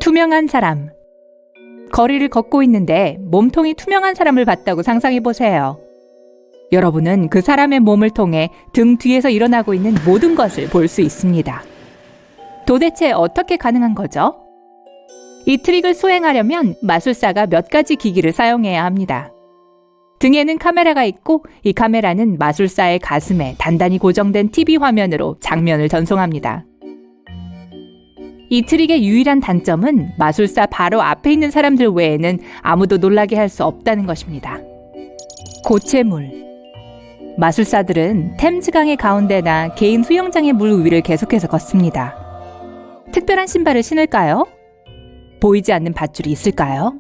투명한 사람. 거리를 걷고 있는데 몸통이 투명한 사람을 봤다고 상상해보세요. 여러분은 그 사람의 몸을 통해 등 뒤에서 일어나고 있는 모든 것을 볼 수 있습니다. 도대체 어떻게 가능한 거죠? 이 트릭을 수행하려면 마술사가 몇 가지 기기를 사용해야 합니다. 등에는 카메라가 있고 이 카메라는 마술사의 가슴에 단단히 고정된 TV 화면으로 장면을 전송합니다. 이 트릭의 유일한 단점은 마술사 바로 앞에 있는 사람들 외에는 아무도 놀라게 할 수 없다는 것입니다. 고체물. 마술사들은 템즈강의 가운데나 개인 수영장의 물 위를 계속해서 걷습니다. 특별한 신발을 신을까요? 보이지 않는 밧줄이 있을까요?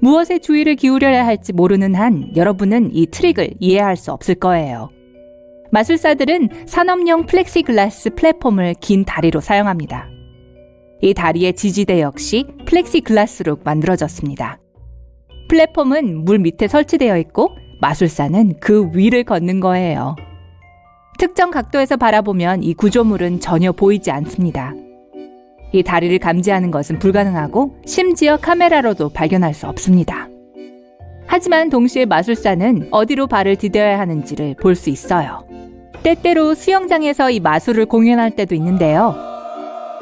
무엇에 주의를 기울여야 할지 모르는 한 여러분은 이 트릭을 이해할 수 없을 거예요. 마술사들은 산업용 플렉시글라스 플랫폼을 긴 다리로 사용합니다. 이 다리의 지지대 역시 플렉시글라스로 만들어졌습니다. 플랫폼은 물 밑에 설치되어 있고 마술사는 그 위를 걷는 거예요. 특정 각도에서 바라보면 이 구조물은 전혀 보이지 않습니다. 이 다리를 감지하는 것은 불가능하고 심지어 카메라로도 발견할 수 없습니다. 하지만 동시에 마술사는 어디로 발을 디뎌야 하는지를 볼 수 있어요. 때때로 수영장에서 이 마술을 공연할 때도 있는데요.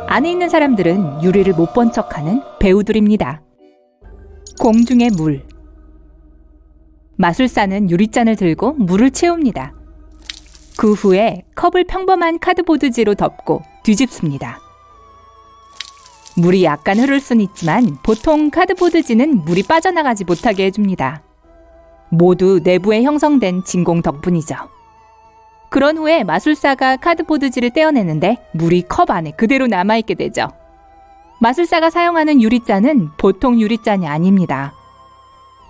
안에 있는 사람들은 유리를 못 본 척하는 배우들입니다. 공중의 물. 마술사는 유리잔을 들고 물을 채웁니다. 그 후에 컵을 평범한 카드보드지로 덮고 뒤집습니다. 물이 약간 흐를 순 있지만 보통 카드보드지는 물이 빠져나가지 못하게 해줍니다. 모두 내부에 형성된 진공 덕분이죠. 그런 후에 마술사가 카드보드지를 떼어내는데 물이 컵 안에 그대로 남아있게 되죠. 마술사가 사용하는 유리잔은 보통 유리잔이 아닙니다.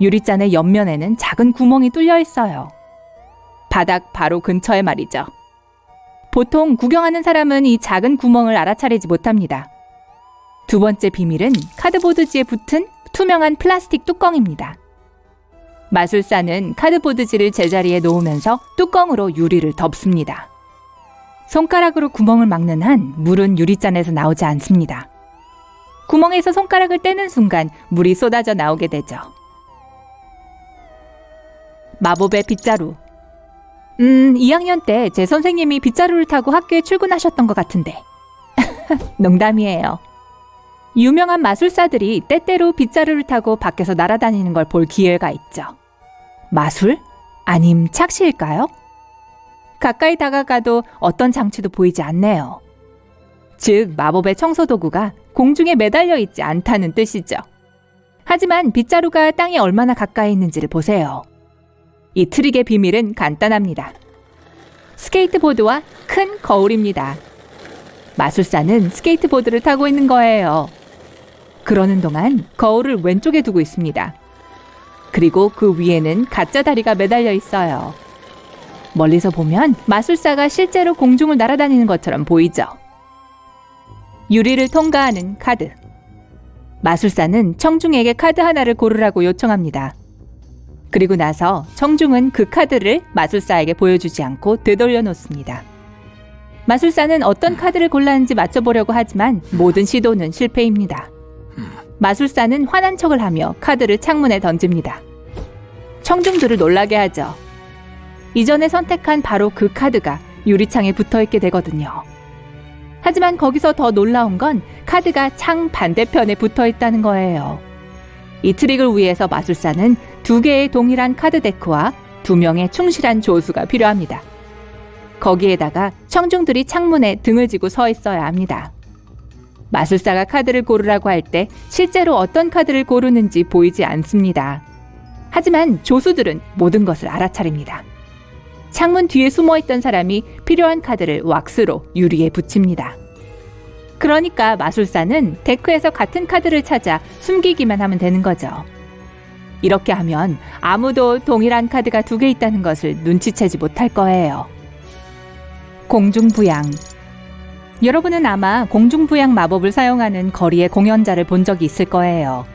유리잔의 옆면에는 작은 구멍이 뚫려 있어요. 바닥 바로 근처에 말이죠. 보통 구경하는 사람은 이 작은 구멍을 알아차리지 못합니다. 두 번째 비밀은 카드보드지에 붙은 투명한 플라스틱 뚜껑입니다. 마술사는 카드보드지를 제자리에 놓으면서 뚜껑으로 유리를 덮습니다. 손가락으로 구멍을 막는 한 물은 유리잔에서 나오지 않습니다. 구멍에서 손가락을 떼는 순간 물이 쏟아져 나오게 되죠. 마법의 빗자루. 2학년 때 제 선생님이 빗자루를 타고 학교에 출근하셨던 것 같은데. 농담이에요. 유명한 마술사들이 때때로 빗자루를 타고 밖에서 날아다니는 걸 볼 기회가 있죠. 마술? 아님 착시일까요? 가까이 다가가도 어떤 장치도 보이지 않네요. 즉, 마법의 청소도구가 공중에 매달려 있지 않다는 뜻이죠. 하지만 빗자루가 땅에 얼마나 가까이 있는지를 보세요. 이 트릭의 비밀은 간단합니다. 스케이트보드와 큰 거울입니다. 마술사는 스케이트보드를 타고 있는 거예요. 그러는 동안 거울을 왼쪽에 두고 있습니다. 그리고 그 위에는 가짜 다리가 매달려 있어요. 멀리서 보면 마술사가 실제로 공중을 날아다니는 것처럼 보이죠. 유리를 통과하는 카드. 마술사는 청중에게 카드 하나를 고르라고 요청합니다. 그리고 나서 청중은 그 카드를 마술사에게 보여주지 않고 되돌려 놓습니다. 마술사는 어떤 카드를 골랐는지 맞춰보려고 하지만 모든 시도는 실패입니다. 마술사는 화난 척을 하며 카드를 창문에 던집니다. 청중들을 놀라게 하죠. 이전에 선택한 바로 그 카드가 유리창에 붙어있게 되거든요. 하지만 거기서 더 놀라운 건 카드가 창 반대편에 붙어있다는 거예요. 이 트릭을 위해서 마술사는 2개의 동일한 카드 데크와 2명의 충실한 조수가 필요합니다. 거기에다가 청중들이 창문에 등을 지고 서 있어야 합니다. 마술사가 카드를 고르라고 할 때 실제로 어떤 카드를 고르는지 보이지 않습니다. 하지만 조수들은 모든 것을 알아차립니다. 창문 뒤에 숨어있던 사람이 필요한 카드를 왁스로 유리에 붙입니다. 그러니까 마술사는 데크에서 같은 카드를 찾아 숨기기만 하면 되는 거죠. 이렇게 하면 아무도 동일한 카드가 2개 있다는 것을 눈치채지 못할 거예요. 공중부양. 여러분은 아마 공중부양 마법을 사용하는 거리의 공연자를 본 적이 있을 거예요.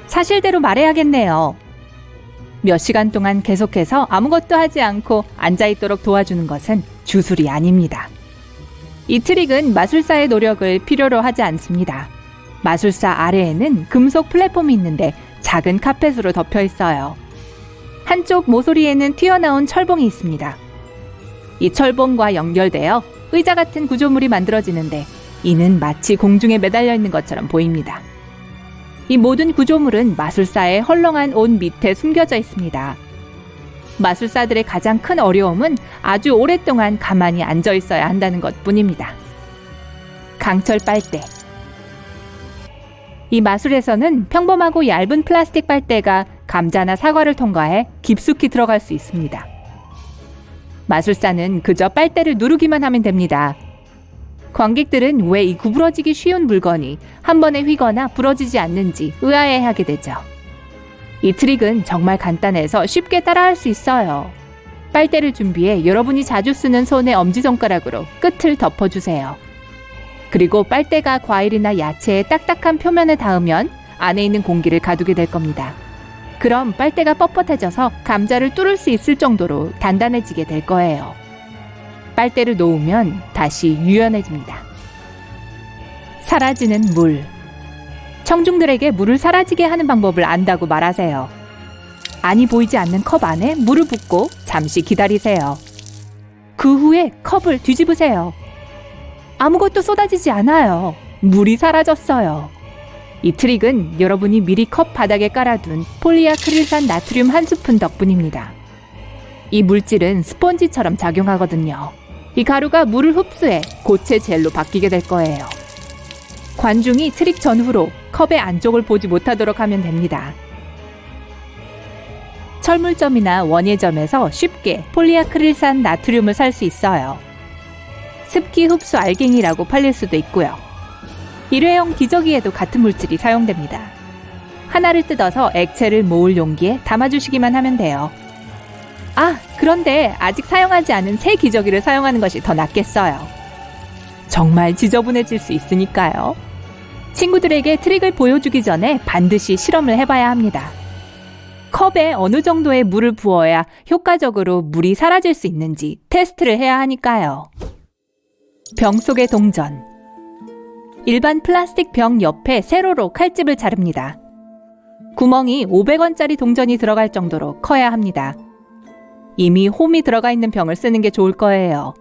사실대로 말해야겠네요. 몇 시간 동안 계속해서 아무것도 하지 않고 앉아있도록 도와주는 것은 주술이 아닙니다. 이 트릭은 마술사의 노력을 필요로 하지 않습니다. 마술사 아래에는 금속 플랫폼이 있는데 작은 카펫으로 덮여 있어요. 한쪽 모서리에는 튀어나온 철봉이 있습니다. 이 철봉과 연결되어 의자 같은 구조물이 만들어지는데 이는 마치 공중에 매달려 있는 것처럼 보입니다. 이 모든 구조물은 마술사의 헐렁한 옷 밑에 숨겨져 있습니다. 마술사들의 가장 큰 어려움은 아주 오랫동안 가만히 앉아 있어야 한다는 것뿐입니다. 강철 빨대. 이 마술에서는 평범하고 얇은 플라스틱 빨대가 감자나 사과를 통과해 깊숙이 들어갈 수 있습니다. 마술사는 그저 빨대를 누르기만 하면 됩니다. 관객들은 왜 이 구부러지기 쉬운 물건이 한 번에 휘거나 부러지지 않는지 의아해하게 되죠. 이 트릭은 정말 간단해서 쉽게 따라할 수 있어요. 빨대를 준비해 여러분이 자주 쓰는 손의 엄지손가락으로 끝을 덮어주세요. 그리고 빨대가 과일이나 야채의 딱딱한 표면에 닿으면 안에 있는 공기를 가두게 될 겁니다. 그럼 빨대가 뻣뻣해져서 감자를 뚫을 수 있을 정도로 단단해지게 될 거예요. 빨대를 놓으면 다시 유연해집니다. 사라지는 물. 청중들에게 물을 사라지게 하는 방법을 안다고 말하세요. 안이 보이지 않는 컵 안에 물을 붓고 잠시 기다리세요. 그 후에 컵을 뒤집으세요. 아무것도 쏟아지지 않아요. 물이 사라졌어요. 이 트릭은 여러분이 미리 컵 바닥에 깔아둔 폴리아크릴산 나트륨 한 스푼 덕분입니다. 이 물질은 스펀지처럼 작용하거든요. 이 가루가 물을 흡수해 고체 젤로 바뀌게 될 거예요. 관중이 트릭 전후로 컵의 안쪽을 보지 못하도록 하면 됩니다. 철물점이나 원예점에서 쉽게 폴리아크릴산 나트륨을 살 수 있어요. 습기 흡수 알갱이라고 팔릴 수도 있고요. 일회용 기저귀에도 같은 물질이 사용됩니다. 하나를 뜯어서 액체를 모을 용기에 담아주시기만 하면 돼요. 그런데 아직 사용하지 않은 새 기저귀를 사용하는 것이 더 낫겠어요. 정말 지저분해질 수 있으니까요. 친구들에게 트릭을 보여주기 전에 반드시 실험을 해봐야 합니다. 컵에 어느 정도의 물을 부어야 효과적으로 물이 사라질 수 있는지 테스트를 해야 하니까요. 병 속의 동전. 일반 플라스틱 병 옆에 세로로 칼집을 자릅니다. 구멍이 500원짜리 동전이 들어갈 정도로 커야 합니다. 이미 홈이 들어가 있는 병을 쓰는 게 좋을 거예요.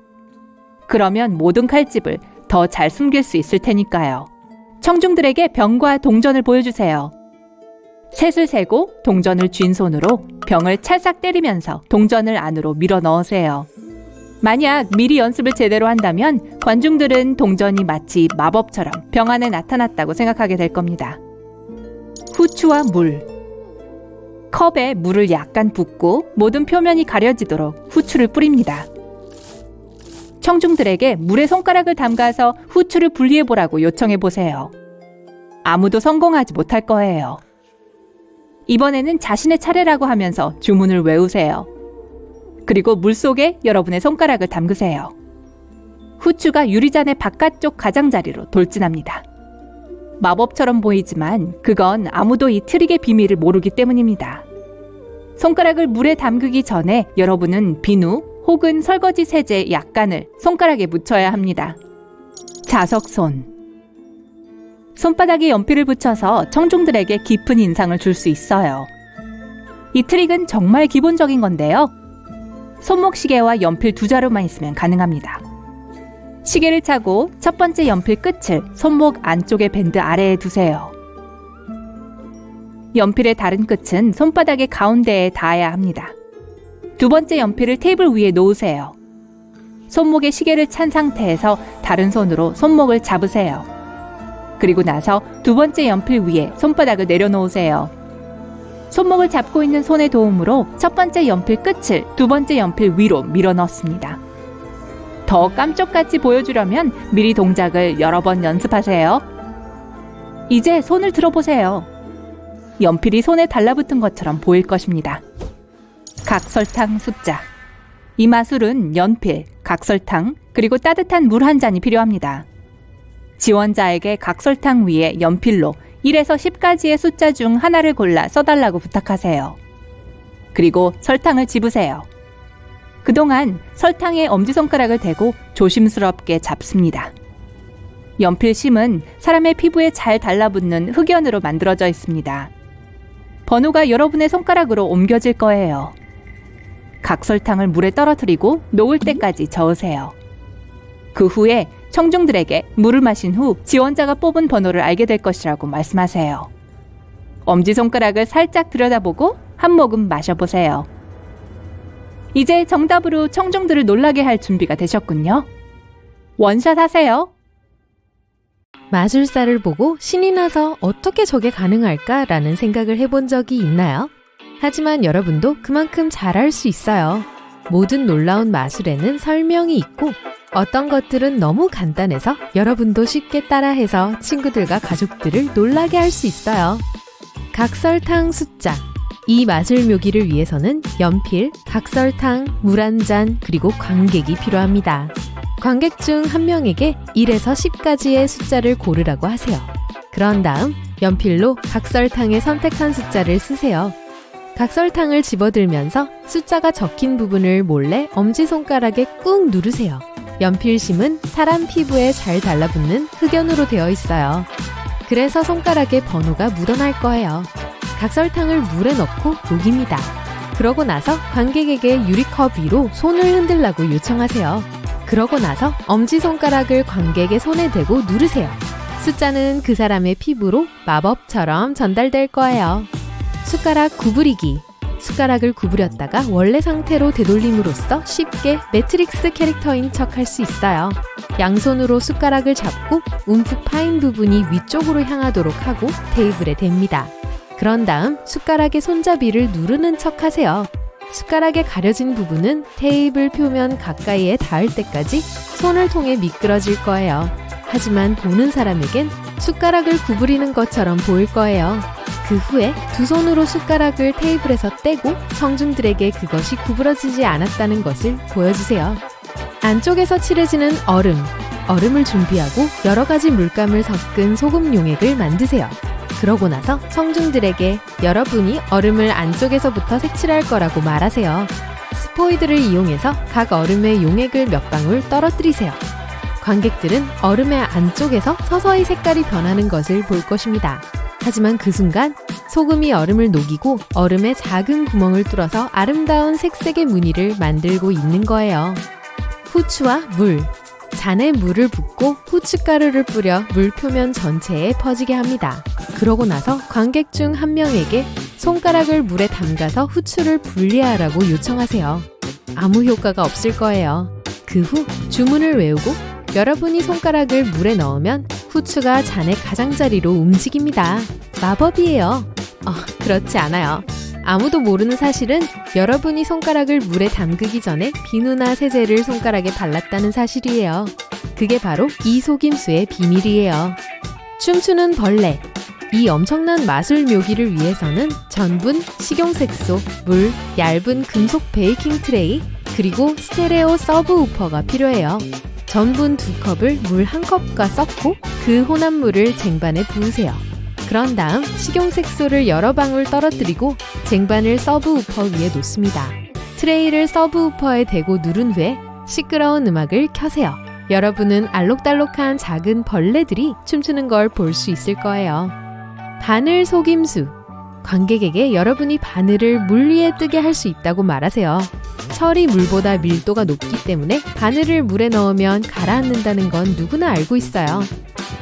그러면 모든 칼집을 더 잘 숨길 수 있을 테니까요. 청중들에게 병과 동전을 보여주세요. 셋을 세고 동전을 쥔 손으로 병을 찰싹 때리면서 동전을 안으로 밀어 넣으세요. 만약 미리 연습을 제대로 한다면 관중들은 동전이 마치 마법처럼 병 안에 나타났다고 생각하게 될 겁니다. 후추와 물. 컵에 물을 약간 붓고 모든 표면이 가려지도록 후추를 뿌립니다. 청중들에게 물에 손가락을 담가서 후추를 분리해보라고 요청해보세요. 아무도 성공하지 못할 거예요. 이번에는 자신의 차례라고 하면서 주문을 외우세요. 그리고 물속에 여러분의 손가락을 담그세요. 후추가 유리잔의 바깥쪽 가장자리로 돌진합니다. 마법처럼 보이지만 그건 아무도 이 트릭의 비밀을 모르기 때문입니다. 손가락을 물에 담그기 전에 여러분은 비누 혹은 설거지 세제 약간을 손가락에 묻혀야 합니다. 자석손. 손바닥에 연필을 붙여서 청중들에게 깊은 인상을 줄 수 있어요. 이 트릭은 정말 기본적인 건데요. 손목 시계와 연필 두 자루만 있으면 가능합니다. 시계를 차고 첫 번째 연필 끝을 손목 안쪽의 밴드 아래에 두세요. 연필의 다른 끝은 손바닥의 가운데에 닿아야 합니다. 두 번째 연필을 테이블 위에 놓으세요. 손목에 시계를 찬 상태에서 다른 손으로 손목을 잡으세요. 그리고 나서 두 번째 연필 위에 손바닥을 내려놓으세요. 손목을 잡고 있는 손의 도움으로 첫 번째 연필 끝을 두 번째 연필 위로 밀어 넣습니다. 더 깜짝같이 보여주려면 미리 동작을 여러 번 연습하세요. 이제 손을 들어보세요. 연필이 손에 달라붙은 것처럼 보일 것입니다. 각설탕 숫자. 이 마술은 연필, 각설탕, 그리고 따뜻한 물 한 잔이 필요합니다. 지원자에게 각설탕 위에 연필로 1에서 10까지의 숫자 중 하나를 골라 써달라고 부탁하세요. 그리고 설탕을 집으세요. 그동안 설탕에 엄지손가락을 대고 조심스럽게 잡습니다. 연필심은 사람의 피부에 잘 달라붙는 흑연으로 만들어져 있습니다. 번호가 여러분의 손가락으로 옮겨질 거예요. 각설탕을 물에 떨어뜨리고 녹을 때까지 저으세요. 그 후에 청중들에게 물을 마신 후 지원자가 뽑은 번호를 알게 될 것이라고 말씀하세요. 엄지손가락을 살짝 들여다보고 한 모금 마셔보세요. 이제 정답으로 청중들을 놀라게 할 준비가 되셨군요. 원샷 하세요. 마술사를 보고 신이 나서 어떻게 저게 가능할까라는 생각을 해본 적이 있나요? 하지만 여러분도 그만큼 잘할 수 있어요. 모든 놀라운 마술에는 설명이 있고 어떤 것들은 너무 간단해서 여러분도 쉽게 따라해서 친구들과 가족들을 놀라게 할 수 있어요. 각설탕 숫자. 이 마술 묘기를 위해서는 연필, 각설탕, 물 한 잔, 그리고 관객이 필요합니다. 관객 중 한 명에게 1에서 10까지의 숫자를 고르라고 하세요. 그런 다음 연필로 각설탕에 선택한 숫자를 쓰세요. 각설탕을 집어들면서 숫자가 적힌 부분을 몰래 엄지손가락에 꾹 누르세요. 연필심은 사람 피부에 잘 달라붙는 흑연으로 되어 있어요. 그래서 손가락에 번호가 묻어날 거예요. 각설탕을 물에 넣고 녹입니다. 그러고 나서 관객에게 유리컵 위로 손을 흔들라고 요청하세요. 그러고 나서 엄지손가락을 관객의 손에 대고 누르세요. 숫자는 그 사람의 피부로 마법처럼 전달될 거예요. 숟가락 구부리기. 숟가락을 구부렸다가 원래 상태로 되돌림으로써 쉽게 매트릭스 캐릭터인 척 할 수 있어요. 양손으로 숟가락을 잡고 움푹 파인 부분이 위쪽으로 향하도록 하고 테이블에 댑니다. 그런 다음 숟가락의 손잡이를 누르는 척 하세요. 숟가락에 가려진 부분은 테이블 표면 가까이에 닿을 때까지 손을 통해 미끄러질 거예요. 하지만 보는 사람에겐 숟가락을 구부리는 것처럼 보일 거예요. 그 후에 두 손으로 숟가락을 테이블에서 떼고 청중들에게 그것이 구부러지지 않았다는 것을 보여주세요. 안쪽에서 칠해지는 얼음을 준비하고 여러 가지 물감을 섞은 소금 용액을 만드세요. 그러고 나서 청중들에게 여러분이 얼음을 안쪽에서부터 색칠할 거라고 말하세요. 스포이드를 이용해서 각 얼음에 용액을 몇 방울 떨어뜨리세요. 관객들은 얼음의 안쪽에서 서서히 색깔이 변하는 것을 볼 것입니다. 하지만 그 순간 소금이 얼음을 녹이고 얼음에 작은 구멍을 뚫어서 아름다운 색색의 무늬를 만들고 있는 거예요. 후추와 물. 잔에 물을 붓고 후춧가루를 뿌려 물 표면 전체에 퍼지게 합니다. 그러고 나서 관객 중 한 명에게 손가락을 물에 담가서 후추를 분리하라고 요청하세요. 아무 효과가 없을 거예요. 그 후 주문을 외우고 여러분이 손가락을 물에 넣으면 후추가 잔의 가장자리로 움직입니다. 마법이에요. 그렇지 않아요. 아무도 모르는 사실은 여러분이 손가락을 물에 담그기 전에 비누나 세제를 손가락에 발랐다는 사실이에요. 그게 바로 이 속임수의 비밀이에요. 춤추는 벌레. 이 엄청난 마술 묘기를 위해서는 전분, 식용색소, 물, 얇은 금속 베이킹 트레이, 그리고 스테레오 서브 우퍼가 필요해요. 전분 2컵을 물 1컵과 섞고 그 혼합물을 쟁반에 부으세요. 그런 다음 식용색소를 여러 방울 떨어뜨리고 쟁반을 서브우퍼 위에 놓습니다. 트레이를 서브우퍼에 대고 누른 후에 시끄러운 음악을 켜세요. 여러분은 알록달록한 작은 벌레들이 춤추는 걸 볼 수 있을 거예요. 바늘 속임수. 관객에게 여러분이 바늘을 물 위에 뜨게 할 수 있다고 말하세요. 철이 물보다 밀도가 높기 때문에 바늘을 물에 넣으면 가라앉는다는 건 누구나 알고 있어요.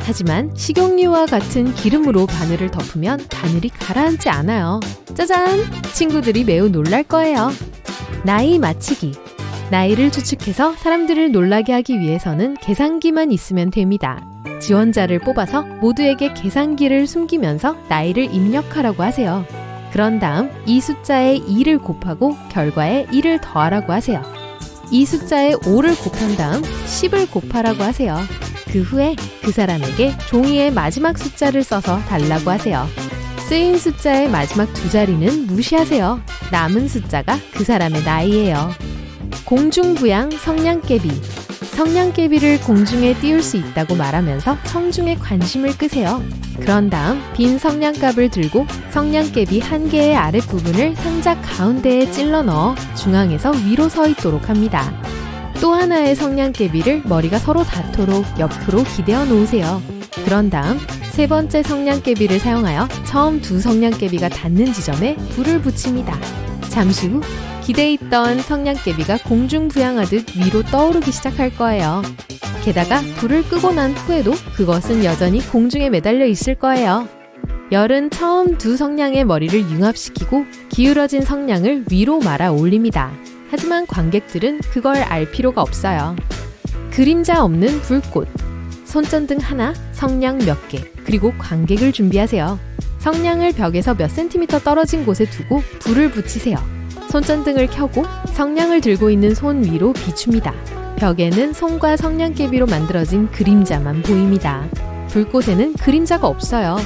하지만 식용유와 같은 기름으로 바늘을 덮으면 바늘이 가라앉지 않아요. 짜잔! 친구들이 매우 놀랄 거예요. 나이 맞히기. 나이를 추측해서 사람들을 놀라게 하기 위해서는 계산기만 있으면 됩니다. 지원자를 뽑아서 모두에게 계산기를 숨기면서 나이를 입력하라고 하세요. 그런 다음 이 숫자에 2를 곱하고 결과에 1을 더하라고 하세요. 이 숫자에 5를 곱한 다음 10을 곱하라고 하세요. 그 후에 그 사람에게 종이에 마지막 숫자를 써서 달라고 하세요. 쓰인 숫자의 마지막 두 자리는 무시하세요. 남은 숫자가 그 사람의 나이예요. 공중부양 성냥개비. 성냥개비를 공중에 띄울 수 있다고 말하면서 청중의 관심을 끄세요. 그런 다음 빈 성냥갑을 들고 성냥개비 한 개의 아랫부분을 상자 가운데에 찔러 넣어 중앙에서 위로 서 있도록 합니다. 또 하나의 성냥개비를 머리가 서로 닿도록 옆으로 기대어 놓으세요. 그런 다음 세 번째 성냥개비를 사용하여 처음 두 성냥개비가 닿는 지점에 불을 붙입니다. 잠시 후 기대에 있던 성냥개비가 공중부양하듯 위로 떠오르기 시작할 거예요. 게다가 불을 끄고 난 후에도 그것은 여전히 공중에 매달려 있을 거예요. 열은 처음 두 성냥의 머리를 융합시키고 기울어진 성냥을 위로 말아 올립니다. 하지만 관객들은 그걸 알 필요가 없어요. 그림자 없는 불꽃, 손전등 하나, 성냥 몇 개, 그리고 관객을 준비하세요. 성냥을 벽에서 몇 센티미터 떨어진 곳에 두고 불을 붙이세요. 손전등을 켜고 성냥을 들고 있는 손 위로 비춥니다. 벽에는 손과 성냥개비로 만들어진 그림자만 보입니다. 불꽃에는 그림자가 없어요.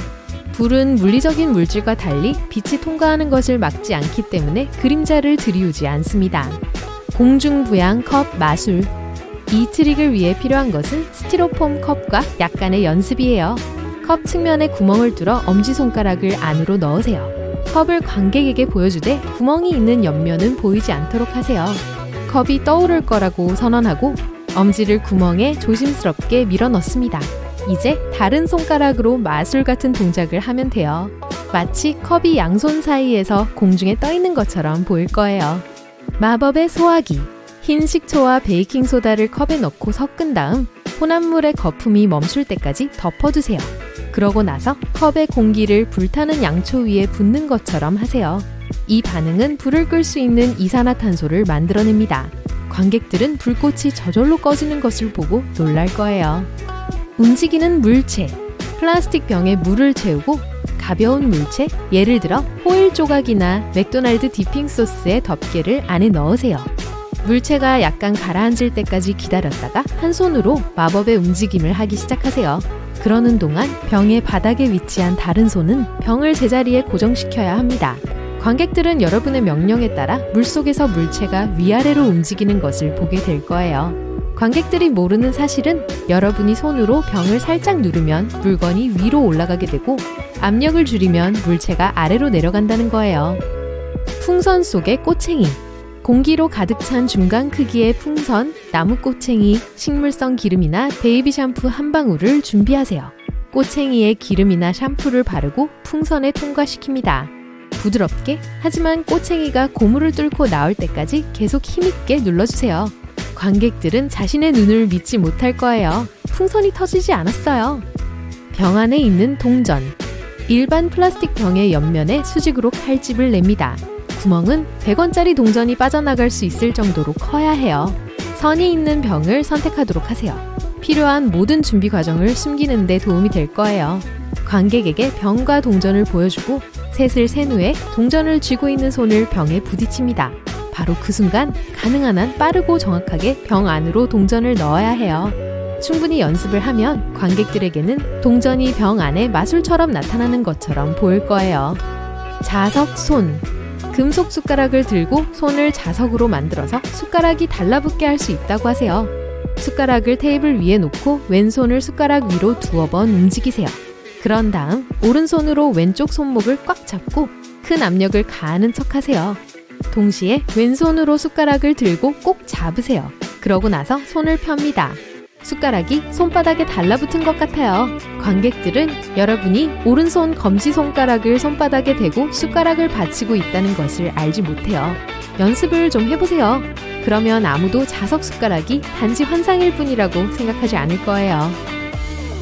불은 물리적인 물질과 달리 빛이 통과하는 것을 막지 않기 때문에 그림자를 들이우지 않습니다. 공중부양 컵 마술. 이 트릭을 위해 필요한 것은 스티로폼 컵과 약간의 연습이에요. 컵 측면에 구멍을 뚫어 엄지손가락을 안으로 넣으세요. 컵을 관객에게 보여주되 구멍이 있는 옆면은 보이지 않도록 하세요. 컵이 떠오를 거라고 선언하고 엄지를 구멍에 조심스럽게 밀어 넣습니다. 이제 다른 손가락으로 마술 같은 동작을 하면 돼요. 마치 컵이 양손 사이에서 공중에 떠 있는 것처럼 보일 거예요. 마법의 소화기. 흰 식초와 베이킹소다를 컵에 넣고 섞은 다음 혼합물의 거품이 멈출 때까지 덮어두세요. 그러고 나서 컵의 공기를 불타는 양초 위에 붓는 것처럼 하세요. 이 반응은 불을 끌 수 있는 이산화탄소를 만들어냅니다. 관객들은 불꽃이 저절로 꺼지는 것을 보고 놀랄 거예요. 움직이는 물체. 플라스틱 병에 물을 채우고 가벼운 물체, 예를 들어 호일 조각이나 맥도날드 디핑 소스의 덮개를 안에 넣으세요. 물체가 약간 가라앉을 때까지 기다렸다가 한 손으로 마법의 움직임을 하기 시작하세요. 그러는 동안 병의 바닥에 위치한 다른 손은 병을 제자리에 고정시켜야 합니다. 관객들은 여러분의 명령에 따라 물속에서 물체가 위아래로 움직이는 것을 보게 될 거예요. 관객들이 모르는 사실은 여러분이 손으로 병을 살짝 누르면 물건이 위로 올라가게 되고 압력을 줄이면 물체가 아래로 내려간다는 거예요. 풍선 속의 꼬챙이. 공기로 가득 찬 중간 크기의 풍선, 나무 꼬챙이, 식물성 기름이나 베이비 샴푸 한 방울을 준비하세요. 꼬챙이에 기름이나 샴푸를 바르고 풍선에 통과시킵니다. 부드럽게, 하지만 꼬챙이가 고무를 뚫고 나올 때까지 계속 힘있게 눌러주세요. 관객들은 자신의 눈을 믿지 못할 거예요. 풍선이 터지지 않았어요. 병 안에 있는 동전. 일반 플라스틱 병의 옆면에 수직으로 칼집을 냅니다. 구멍은 100원짜리 동전이 빠져나갈 수 있을 정도로 커야 해요. 선이 있는 병을 선택하도록 하세요. 필요한 모든 준비 과정을 숨기는 데 도움이 될 거예요. 관객에게 병과 동전을 보여주고 셋을 센 후에 동전을 쥐고 있는 손을 병에 부딪힙니다. 바로 그 순간 가능한 한 빠르고 정확하게 병 안으로 동전을 넣어야 해요. 충분히 연습을 하면 관객들에게는 동전이 병 안에 마술처럼 나타나는 것처럼 보일 거예요. 자석 손. 금속 숟가락을 들고 손을 자석으로 만들어서 숟가락이 달라붙게 할 수 있다고 하세요. 숟가락을 테이블 위에 놓고 왼손을 숟가락 위로 두어 번 움직이세요. 그런 다음 오른손으로 왼쪽 손목을 꽉 잡고 큰 압력을 가하는 척 하세요. 동시에 왼손으로 숟가락을 들고 꼭 잡으세요. 그러고 나서 손을 펴니다. 숟가락이 손바닥에 달라붙은 것 같아요. 관객들은 여러분이 오른손 검지손가락을 손바닥에 대고 숟가락을 받치고 있다는 것을 알지 못해요. 연습을 좀 해보세요. 그러면 아무도 자석 숟가락이 단지 환상일 뿐이라고 생각하지 않을 거예요.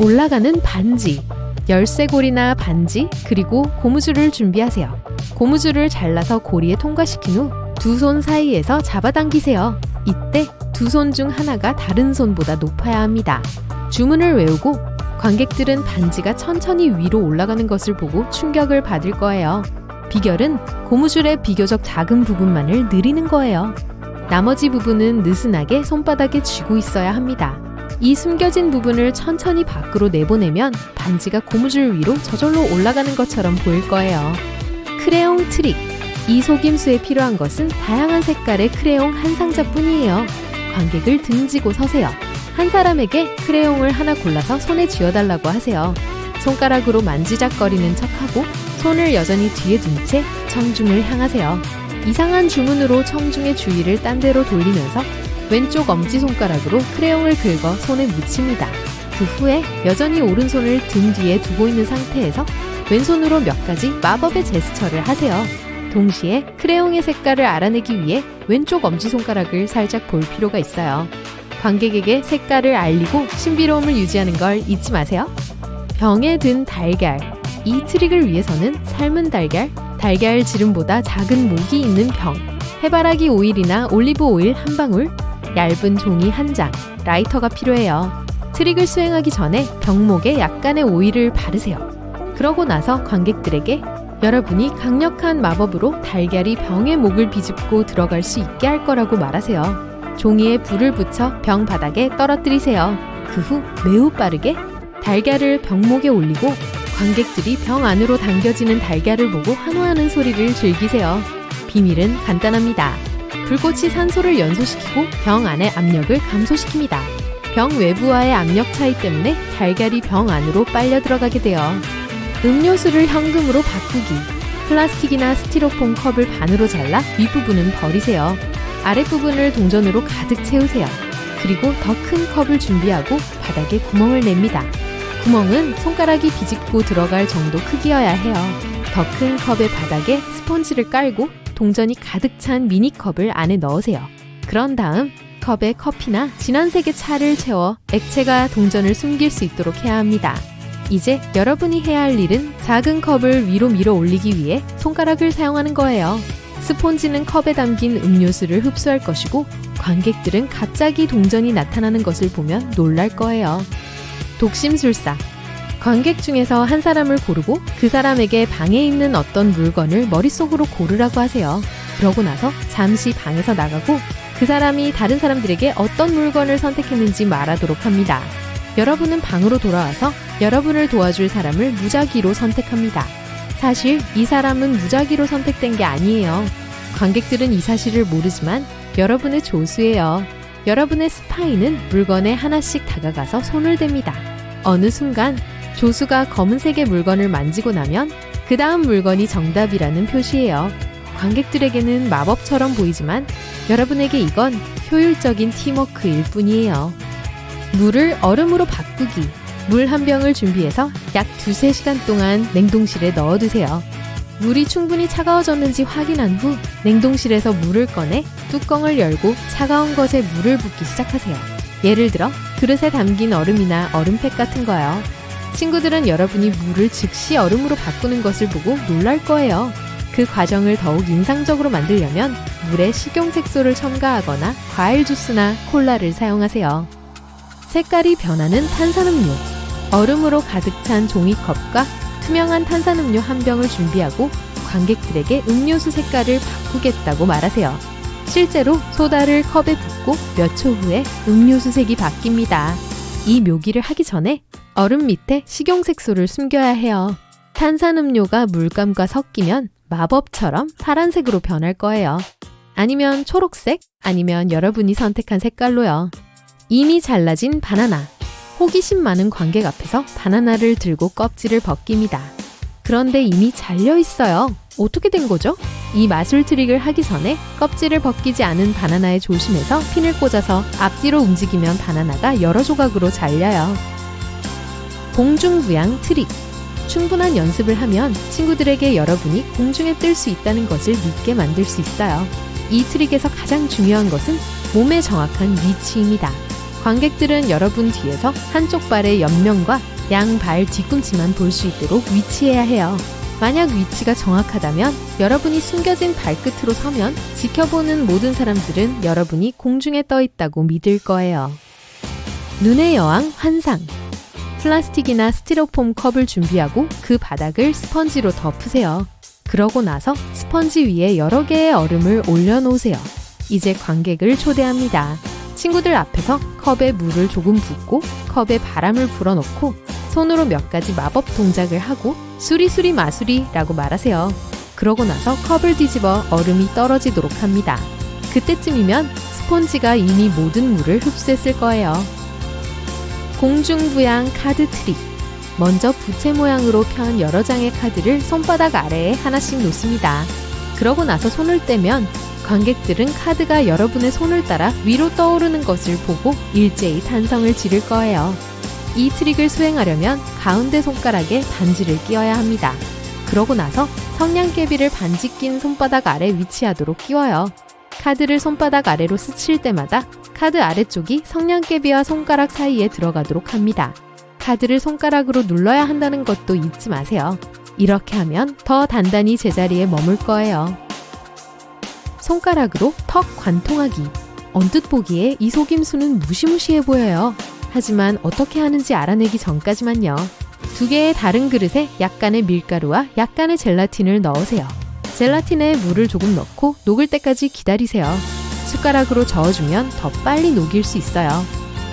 올라가는 반지. 열쇠고리나 반지, 그리고 고무줄을 준비하세요. 고무줄을 잘라서 고리에 통과시킨 후 두 손 사이에서 잡아당기세요. 이때 두 손 중 하나가 다른 손보다 높아야 합니다. 주문을 외우고 관객들은 반지가 천천히 위로 올라가는 것을 보고 충격을 받을 거예요. 비결은 고무줄의 비교적 작은 부분만을 느리는 거예요. 나머지 부분은 느슨하게 손바닥에 쥐고 있어야 합니다. 이 숨겨진 부분을 천천히 밖으로 내보내면 반지가 고무줄 위로 저절로 올라가는 것처럼 보일 거예요. 크레용 트릭. 이 속임수에 필요한 것은 다양한 색깔의 크레용 한 상자뿐이에요. 관객을 등지고 서세요. 한 사람에게 크레용을 하나 골라서 손에 쥐어달라고 하세요. 손가락으로 만지작거리는 척하고 손을 여전히 뒤에 둔 채 청중을 향하세요. 이상한 주문으로 청중의 주의를 딴 데로 돌리면서 왼쪽 엄지손가락으로 크레용을 긁어 손에 묻힙니다. 그 후에 여전히 오른손을 등 뒤에 두고 있는 상태에서 왼손으로 몇 가지 마법의 제스처를 하세요. 동시에 크레용의 색깔을 알아내기 위해 왼쪽 엄지손가락을 살짝 볼 필요가 있어요. 관객에게 색깔을 알리고 신비로움을 유지하는 걸 잊지 마세요. 병에 든 달걀. 이 트릭을 위해서는 삶은 달걀, 달걀 지름보다 작은 목이 있는 병, 해바라기 오일이나 올리브 오일 한 방울, 얇은 종이 한 장, 라이터가 필요해요. 트릭을 수행하기 전에 병목에 약간의 오일을 바르세요. 그러고 나서 관객들에게 여러분이 강력한 마법으로 달걀이 병의 목을 비집고 들어갈 수 있게 할 거라고 말하세요. 종이에 불을 붙여 병 바닥에 떨어뜨리세요. 그 후 매우 빠르게 달걀을 병목에 올리고 관객들이 병 안으로 당겨지는 달걀을 보고 환호하는 소리를 즐기세요. 비밀은 간단합니다. 불꽃이 산소를 연소시키고 병 안의 압력을 감소시킵니다. 병 외부와의 압력 차이 때문에 달걀이 병 안으로 빨려 들어가게 돼요. 음료수를 현금으로 바꾸기. 플라스틱이나 스티로폼 컵을 반으로 잘라 윗부분은 버리세요. 아랫부분을 동전으로 가득 채우세요. 그리고 더 큰 컵을 준비하고 바닥에 구멍을 냅니다. 구멍은 손가락이 비집고 들어갈 정도 크기여야 해요. 더 큰 컵의 바닥에 스펀지를 깔고 동전이 가득 찬 미니컵을 안에 넣으세요. 그런 다음 컵에 커피나 진한 색의 차를 채워 액체가 동전을 숨길 수 있도록 해야 합니다. 이제 여러분이 해야 할 일은 작은 컵을 위로 밀어 올리기 위해 손가락을 사용하는 거예요. 스폰지는 컵에 담긴 음료수를 흡수할 것이고 관객들은 갑자기 동전이 나타나는 것을 보면 놀랄 거예요. 독심술사. 관객 중에서 한 사람을 고르고 그 사람에게 방에 있는 어떤 물건을 머릿속으로 고르라고 하세요. 그러고 나서 잠시 방에서 나가고 그 사람이 다른 사람들에게 어떤 물건을 선택했는지 말하도록 합니다. 여러분은 방으로 돌아와서 여러분을 도와줄 사람을 무작위로 선택합니다. 사실 이 사람은 무작위로 선택된 게 아니에요. 관객들은 이 사실을 모르지만 여러분의 조수예요. 여러분의 스파이는 물건에 하나씩 다가가서 손을 댑니다. 어느 순간 조수가 검은색의 물건을 만지고 나면 그 다음 물건이 정답이라는 표시예요. 관객들에게는 마법처럼 보이지만 여러분에게 이건 효율적인 팀워크일 뿐이에요. 물을 얼음으로 바꾸기. 물 한 병을 준비해서 약 2-3시간 동안 냉동실에 넣어두세요. 물이 충분히 차가워졌는지 확인한 후 냉동실에서 물을 꺼내 뚜껑을 열고 차가운 것에 물을 붓기 시작하세요. 예를 들어 그릇에 담긴 얼음이나 얼음팩 같은 거요. 친구들은 여러분이 물을 즉시 얼음으로 바꾸는 것을 보고 놀랄 거예요. 그 과정을 더욱 인상적으로 만들려면 물에 식용색소를 첨가하거나 과일 주스나 콜라를 사용하세요. 색깔이 변하는 탄산음료. 얼음으로 가득 찬 종이컵과 투명한 탄산음료 한 병을 준비하고 관객들에게 음료수 색깔을 바꾸겠다고 말하세요. 실제로 소다를 컵에 붓고 몇 초 후에 음료수 색이 바뀝니다. 이 묘기를 하기 전에 얼음 밑에 식용색소를 숨겨야 해요. 탄산음료가 물감과 섞이면 마법처럼 파란색으로 변할 거예요. 아니면 초록색, 아니면 여러분이 선택한 색깔로요. 이미 잘라진 바나나. 호기심 많은 관객 앞에서 바나나를 들고 껍질을 벗깁니다. 그런데 이미 잘려 있어요. 어떻게 된 거죠? 이 마술 트릭을 하기 전에 껍질을 벗기지 않은 바나나에 조심해서 핀을 꽂아서 앞뒤로 움직이면 바나나가 여러 조각으로 잘려요. 공중부양 트릭. 충분한 연습을 하면 친구들에게 여러분이 공중에 뜰 수 있다는 것을 믿게 만들 수 있어요. 이 트릭에서 가장 중요한 것은 몸의 정확한 위치입니다. 관객들은 여러분 뒤에서 한쪽 발의 옆면과 양발 뒤꿈치만 볼 수 있도록 위치해야 해요. 만약 위치가 정확하다면 여러분이 숨겨진 발끝으로 서면 지켜보는 모든 사람들은 여러분이 공중에 떠 있다고 믿을 거예요. 눈의 여왕 환상. 플라스틱이나 스티로폼 컵을 준비하고 그 바닥을 스펀지로 덮으세요. 그러고 나서 스펀지 위에 여러 개의 얼음을 올려놓으세요. 이제 관객을 초대합니다. 친구들 앞에서 컵에 물을 조금 붓고 컵에 바람을 불어넣고 손으로 몇 가지 마법 동작을 하고 수리수리 마수리라고 말하세요. 그러고 나서 컵을 뒤집어 얼음이 떨어지도록 합니다. 그때쯤이면 스폰지가 이미 모든 물을 흡수했을 거예요. 공중부양 카드 트릭. 먼저 부채 모양으로 편 여러 장의 카드를 손바닥 아래에 하나씩 놓습니다. 그러고 나서 손을 떼면 관객들은 카드가 여러분의 손을 따라 위로 떠오르는 것을 보고 일제히 탄성을 지를 거예요. 이 트릭을 수행하려면 가운데 손가락에 반지를 끼워야 합니다. 그러고 나서 성냥개비를 반지 낀 손바닥 아래 위치하도록 끼워요. 카드를 손바닥 아래로 스칠 때마다 카드 아래쪽이 성냥개비와 손가락 사이에 들어가도록 합니다. 카드를 손가락으로 눌러야 한다는 것도 잊지 마세요. 이렇게 하면 더 단단히 제자리에 머물 거예요. 손가락으로 턱 관통하기. 언뜻 보기에 이 속임수는 무시무시해 보여요. 하지만 어떻게 하는지 알아내기 전까지만요. 2개의 다른 그릇에 약간의 밀가루와 약간의 젤라틴을 넣으세요. 젤라틴에 물을 조금 넣고 녹을 때까지 기다리세요. 숟가락으로 저어주면 더 빨리 녹일 수 있어요.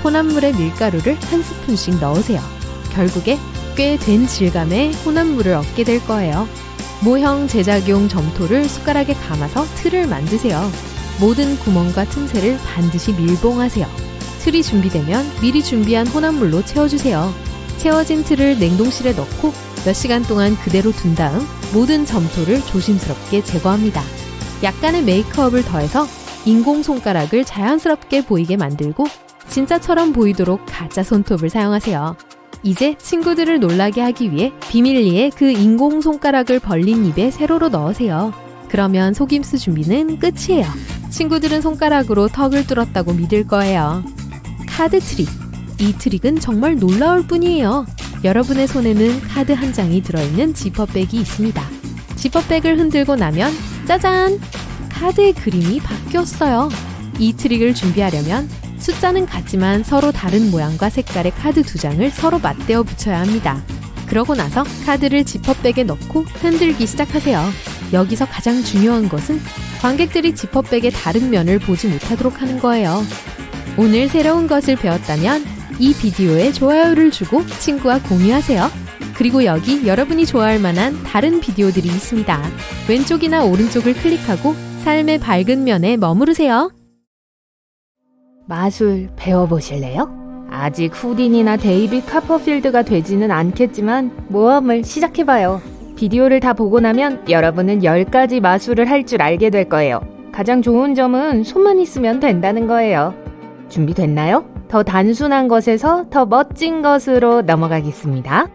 혼합물에 밀가루를 한 스푼씩 넣으세요. 결국에 꽤 된 질감의 혼합물을 얻게 될 거예요. 모형 제작용 점토를 숟가락에 감아서 틀을 만드세요. 모든 구멍과 틈새를 반드시 밀봉하세요. 틀이 준비되면 미리 준비한 혼합물로 채워주세요. 채워진 틀을 냉동실에 넣고 몇 시간 동안 그대로 둔 다음 모든 점토를 조심스럽게 제거합니다. 약간의 메이크업을 더해서 인공 손가락을 자연스럽게 보이게 만들고 진짜처럼 보이도록 가짜 손톱을 사용하세요. 이제 친구들을 놀라게 하기 위해 비밀리에 그 인공 손가락을 벌린 입에 세로로 넣으세요. 그러면 속임수 준비는 끝이에요. 친구들은 손가락으로 턱을 뚫었다고 믿을 거예요. 카드 트릭. 이 트릭은 정말 놀라울 뿐이에요. 여러분의 손에는 카드 한 장이 들어있는 지퍼백이 있습니다. 지퍼백을 흔들고 나면 짜잔! 카드의 그림이 바뀌었어요. 이 트릭을 준비하려면 숫자는 같지만 서로 다른 모양과 색깔의 카드 2장을 서로 맞대어 붙여야 합니다. 그러고 나서 카드를 지퍼백에 넣고 흔들기 시작하세요. 여기서 가장 중요한 것은 관객들이 지퍼백의 다른 면을 보지 못하도록 하는 거예요. 오늘 새로운 것을 배웠다면 이 비디오에 좋아요를 주고 친구와 공유하세요. 그리고 여기 여러분이 좋아할 만한 다른 비디오들이 있습니다. 왼쪽이나 오른쪽을 클릭하고 삶의 밝은 면에 머무르세요. 마술 배워보실래요? 아직 후딘이나 데이빗 카퍼필드가 되지는 않겠지만 모험을 시작해봐요. 비디오를 다 보고 나면 여러분은 10가지 마술을 할 줄 알게 될 거예요. 가장 좋은 점은 손만 있으면 된다는 거예요. 준비됐나요? 더 단순한 것에서 더 멋진 것으로 넘어가겠습니다.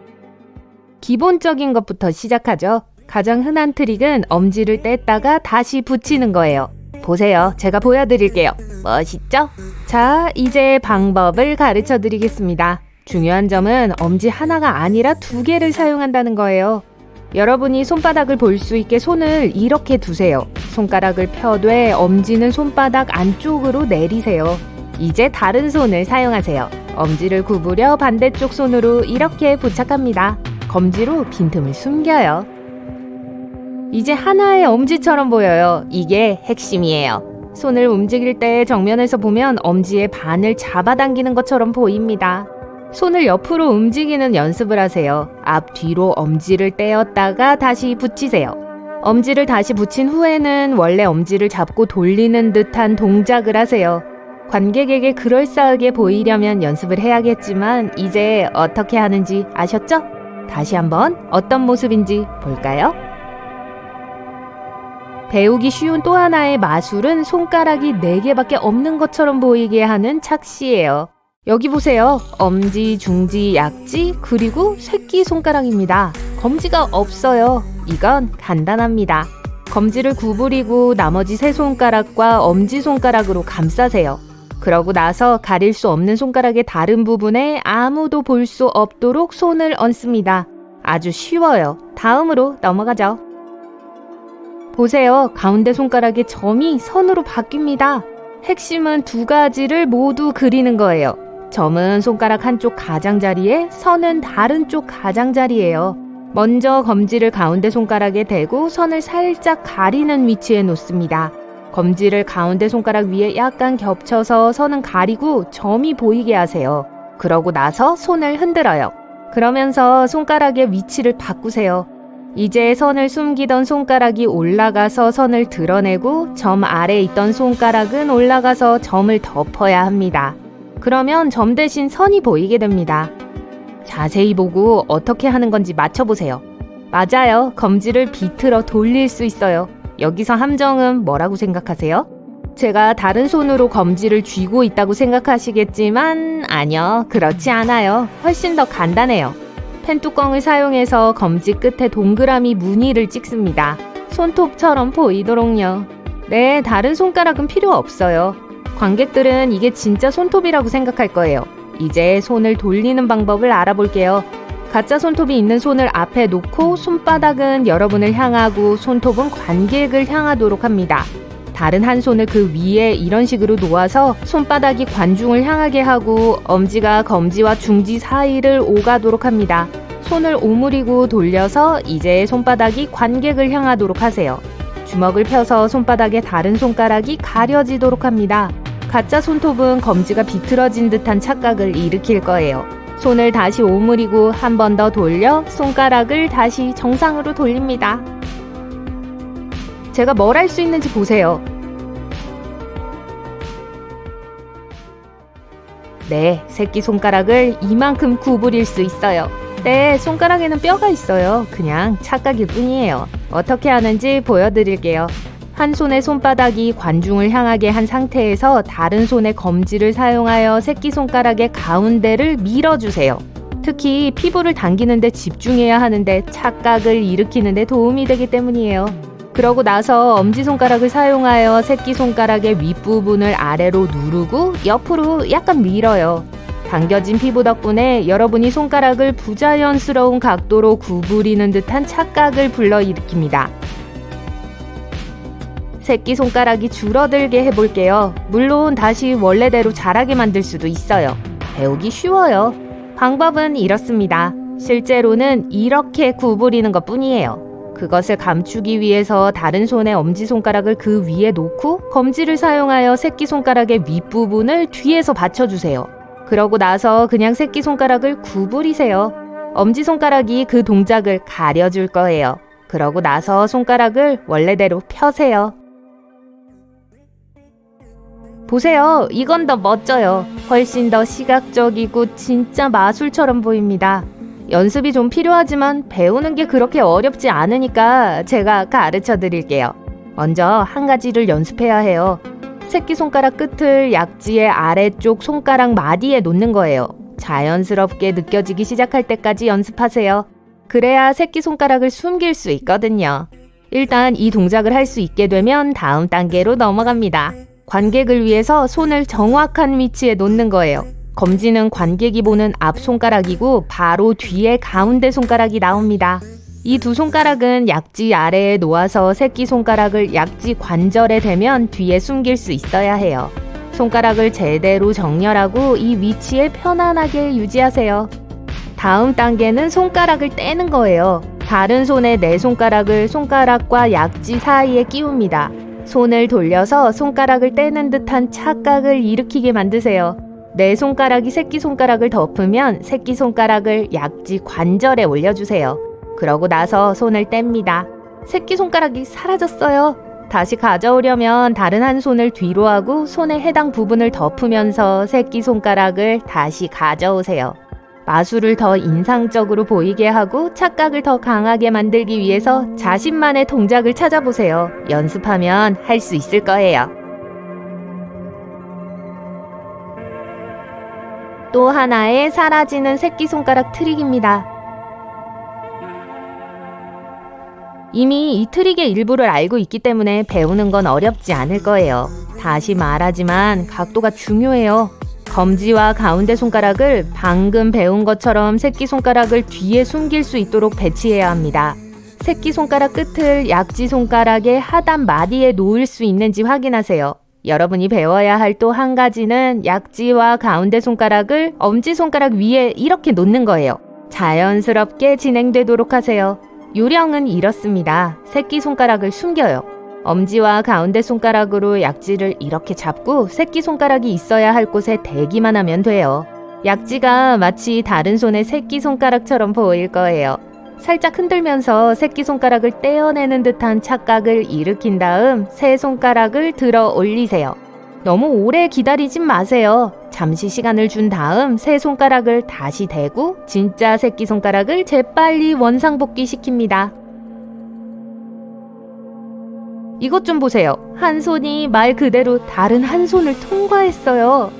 기본적인 것부터 시작하죠. 가장 흔한 트릭은 엄지를 뗐다가 다시 붙이는 거예요. 보세요. 제가 보여드릴게요. 멋있죠? 자, 이제 방법을 가르쳐 드리겠습니다. 중요한 점은 엄지 하나가 아니라 2개를 사용한다는 거예요. 여러분이 손바닥을 볼 수 있게 손을 이렇게 두세요. 손가락을 펴되 엄지는 손바닥 안쪽으로 내리세요. 이제 다른 손을 사용하세요. 엄지를 구부려 반대쪽 손으로 이렇게 부착합니다. 검지로 빈틈을 숨겨요. 이제 하나의 엄지처럼 보여요. 이게 핵심이에요. 손을 움직일 때 정면에서 보면 엄지의 반을 잡아당기는 것처럼 보입니다. 손을 옆으로 움직이는 연습을 하세요. 앞뒤로 엄지를 떼었다가 다시 붙이세요. 엄지를 다시 붙인 후에는 원래 엄지를 잡고 돌리는 듯한 동작을 하세요. 관객에게 그럴싸하게 보이려면 연습을 해야겠지만 이제 어떻게 하는지 아셨죠? 다시 한번 어떤 모습인지 볼까요? 배우기 쉬운 또 하나의 마술은 손가락이 4개밖에 없는 것처럼 보이게 하는 착시예요. 여기 보세요. 엄지, 중지, 약지, 그리고 새끼손가락입니다. 검지가 없어요. 이건 간단합니다. 검지를 구부리고 나머지 세 손가락과 엄지손가락으로 감싸세요. 그러고 나서 가릴 수 없는 손가락의 다른 부분에 아무도 볼 수 없도록 손을 얹습니다. 아주 쉬워요. 다음으로 넘어가죠. 보세요. 가운데 손가락의 점이 선으로 바뀝니다. 핵심은 2가지를 모두 그리는 거예요. 점은 손가락 한쪽 가장자리에, 선은 다른 쪽 가장자리예요. 먼저 검지를 가운데 손가락에 대고 선을 살짝 가리는 위치에 놓습니다. 검지를 가운데 손가락 위에 약간 겹쳐서 선은 가리고 점이 보이게 하세요. 그러고 나서 손을 흔들어요. 그러면서 손가락의 위치를 바꾸세요. 이제 선을 숨기던 손가락이 올라가서 선을 드러내고 점 아래 있던 손가락은 올라가서 점을 덮어야 합니다. 그러면 점 대신 선이 보이게 됩니다. 자세히 보고 어떻게 하는 건지 맞춰보세요. 맞아요. 검지를 비틀어 돌릴 수 있어요. 여기서 함정은 뭐라고 생각하세요? 제가 다른 손으로 검지를 쥐고 있다고 생각하시겠지만 아니요, 그렇지 않아요. 훨씬 더 간단해요. 펜뚜껑을 사용해서 검지 끝에 동그라미 무늬를 찍습니다. 손톱처럼 보이도록요. 네, 다른 손가락은 필요 없어요. 관객들은 이게 진짜 손톱이라고 생각할 거예요. 이제 손을 돌리는 방법을 알아볼게요. 가짜 손톱이 있는 손을 앞에 놓고 손바닥은 여러분을 향하고 손톱은 관객을 향하도록 합니다. 다른 한 손을 그 위에 이런 식으로 놓아서 손바닥이 관중을 향하게 하고 엄지가 검지와 중지 사이를 오가도록 합니다. 손을 오므리고 돌려서 이제 손바닥이 관객을 향하도록 하세요. 주먹을 펴서 손바닥에 다른 손가락이 가려지도록 합니다. 가짜 손톱은 검지가 비틀어진 듯한 착각을 일으킬 거예요. 손을 다시 오므리고 한 번 더 돌려 손가락을 다시 정상으로 돌립니다. 제가 뭘 할 수 있는지 보세요. 네, 새끼손가락을 이만큼 구부릴 수 있어요. 네, 손가락에는 뼈가 있어요. 그냥 착각일 뿐이에요. 어떻게 하는지 보여드릴게요. 한 손의 손바닥이 관중을 향하게 한 상태에서 다른 손의 검지를 사용하여 새끼손가락의 가운데를 밀어주세요. 특히 피부를 당기는데 집중해야 하는데 착각을 일으키는 데 도움이 되기 때문이에요. 그러고 나서 엄지손가락을 사용하여 새끼손가락의 윗부분을 아래로 누르고 옆으로 약간 밀어요. 당겨진 피부 덕분에 여러분이 손가락을 부자연스러운 각도로 구부리는 듯한 착각을 불러일으킵니다. 새끼손가락이 줄어들게 해볼게요. 물론 다시 원래대로 자라게 만들 수도 있어요. 배우기 쉬워요. 방법은 이렇습니다. 실제로는 이렇게 구부리는 것 뿐이에요. 그것을 감추기 위해서 다른 손의 엄지손가락을 그 위에 놓고 검지를 사용하여 새끼손가락의 윗부분을 뒤에서 받쳐주세요. 그러고 나서 그냥 새끼손가락을 구부리세요. 엄지손가락이 그 동작을 가려줄 거예요. 그러고 나서 손가락을 원래대로 펴세요. 보세요. 이건 더 멋져요. 훨씬 더 시각적이고 진짜 마술처럼 보입니다. 연습이 좀 필요하지만 배우는 게 그렇게 어렵지 않으니까 제가 가르쳐 드릴게요. 먼저 한 가지를 연습해야 해요. 새끼손가락 끝을 약지의 아래쪽 손가락 마디에 놓는 거예요. 자연스럽게 느껴지기 시작할 때까지 연습하세요. 그래야 새끼손가락을 숨길 수 있거든요. 일단 이 동작을 할 수 있게 되면 다음 단계로 넘어갑니다. 관객을 위해서 손을 정확한 위치에 놓는 거예요. 검지는 관객이 보는 앞 손가락이고 바로 뒤에 가운데 손가락이 나옵니다. 이 두 손가락은 약지 아래에 놓아서 새끼손가락을 약지 관절에 대면 뒤에 숨길 수 있어야 해요. 손가락을 제대로 정렬하고 이 위치에 편안하게 유지하세요. 다음 단계는 손가락을 떼는 거예요. 다른 손의 네 손가락을 손가락과 약지 사이에 끼웁니다. 손을 돌려서 손가락을 떼는 듯한 착각을 일으키게 만드세요. 네 손가락이 새끼손가락을 덮으면 새끼손가락을 약지 관절에 올려주세요. 그러고 나서 손을 뗍니다. 새끼손가락이 사라졌어요. 다시 가져오려면 다른 한 손을 뒤로 하고 손의 해당 부분을 덮으면서 새끼손가락을 다시 가져오세요. 마술을 더 인상적으로 보이게 하고 착각을 더 강하게 만들기 위해서 자신만의 동작을 찾아보세요. 연습하면 할 수 있을 거예요. 또 하나의 사라지는 새끼손가락 트릭입니다. 이미 이 트릭의 일부를 알고 있기 때문에 배우는 건 어렵지 않을 거예요. 다시 말하지만 각도가 중요해요. 검지와 가운데 손가락을 방금 배운 것처럼 새끼손가락을 뒤에 숨길 수 있도록 배치해야 합니다. 새끼손가락 끝을 약지손가락의 하단 마디에 놓을 수 있는지 확인하세요. 여러분이 배워야 할 또 한 가지는 약지와 가운데 손가락을 엄지손가락 위에 이렇게 놓는 거예요. 자연스럽게 진행되도록 하세요. 요령은 이렇습니다. 새끼손가락을 숨겨요. 엄지와 가운데 손가락으로 약지를 이렇게 잡고 새끼손가락이 있어야 할 곳에 대기만 하면 돼요. 약지가 마치 다른 손의 새끼손가락처럼 보일 거예요. 살짝 흔들면서 새끼손가락을 떼어내는 듯한 착각을 일으킨 다음 새 손가락을 들어 올리세요. 너무 오래 기다리진 마세요. 잠시 시간을 준 다음 새 손가락을 다시 대고 진짜 새끼손가락을 재빨리 원상복귀 시킵니다. 이것 좀 보세요. 한 손이 말 그대로 다른 한 손을 통과했어요.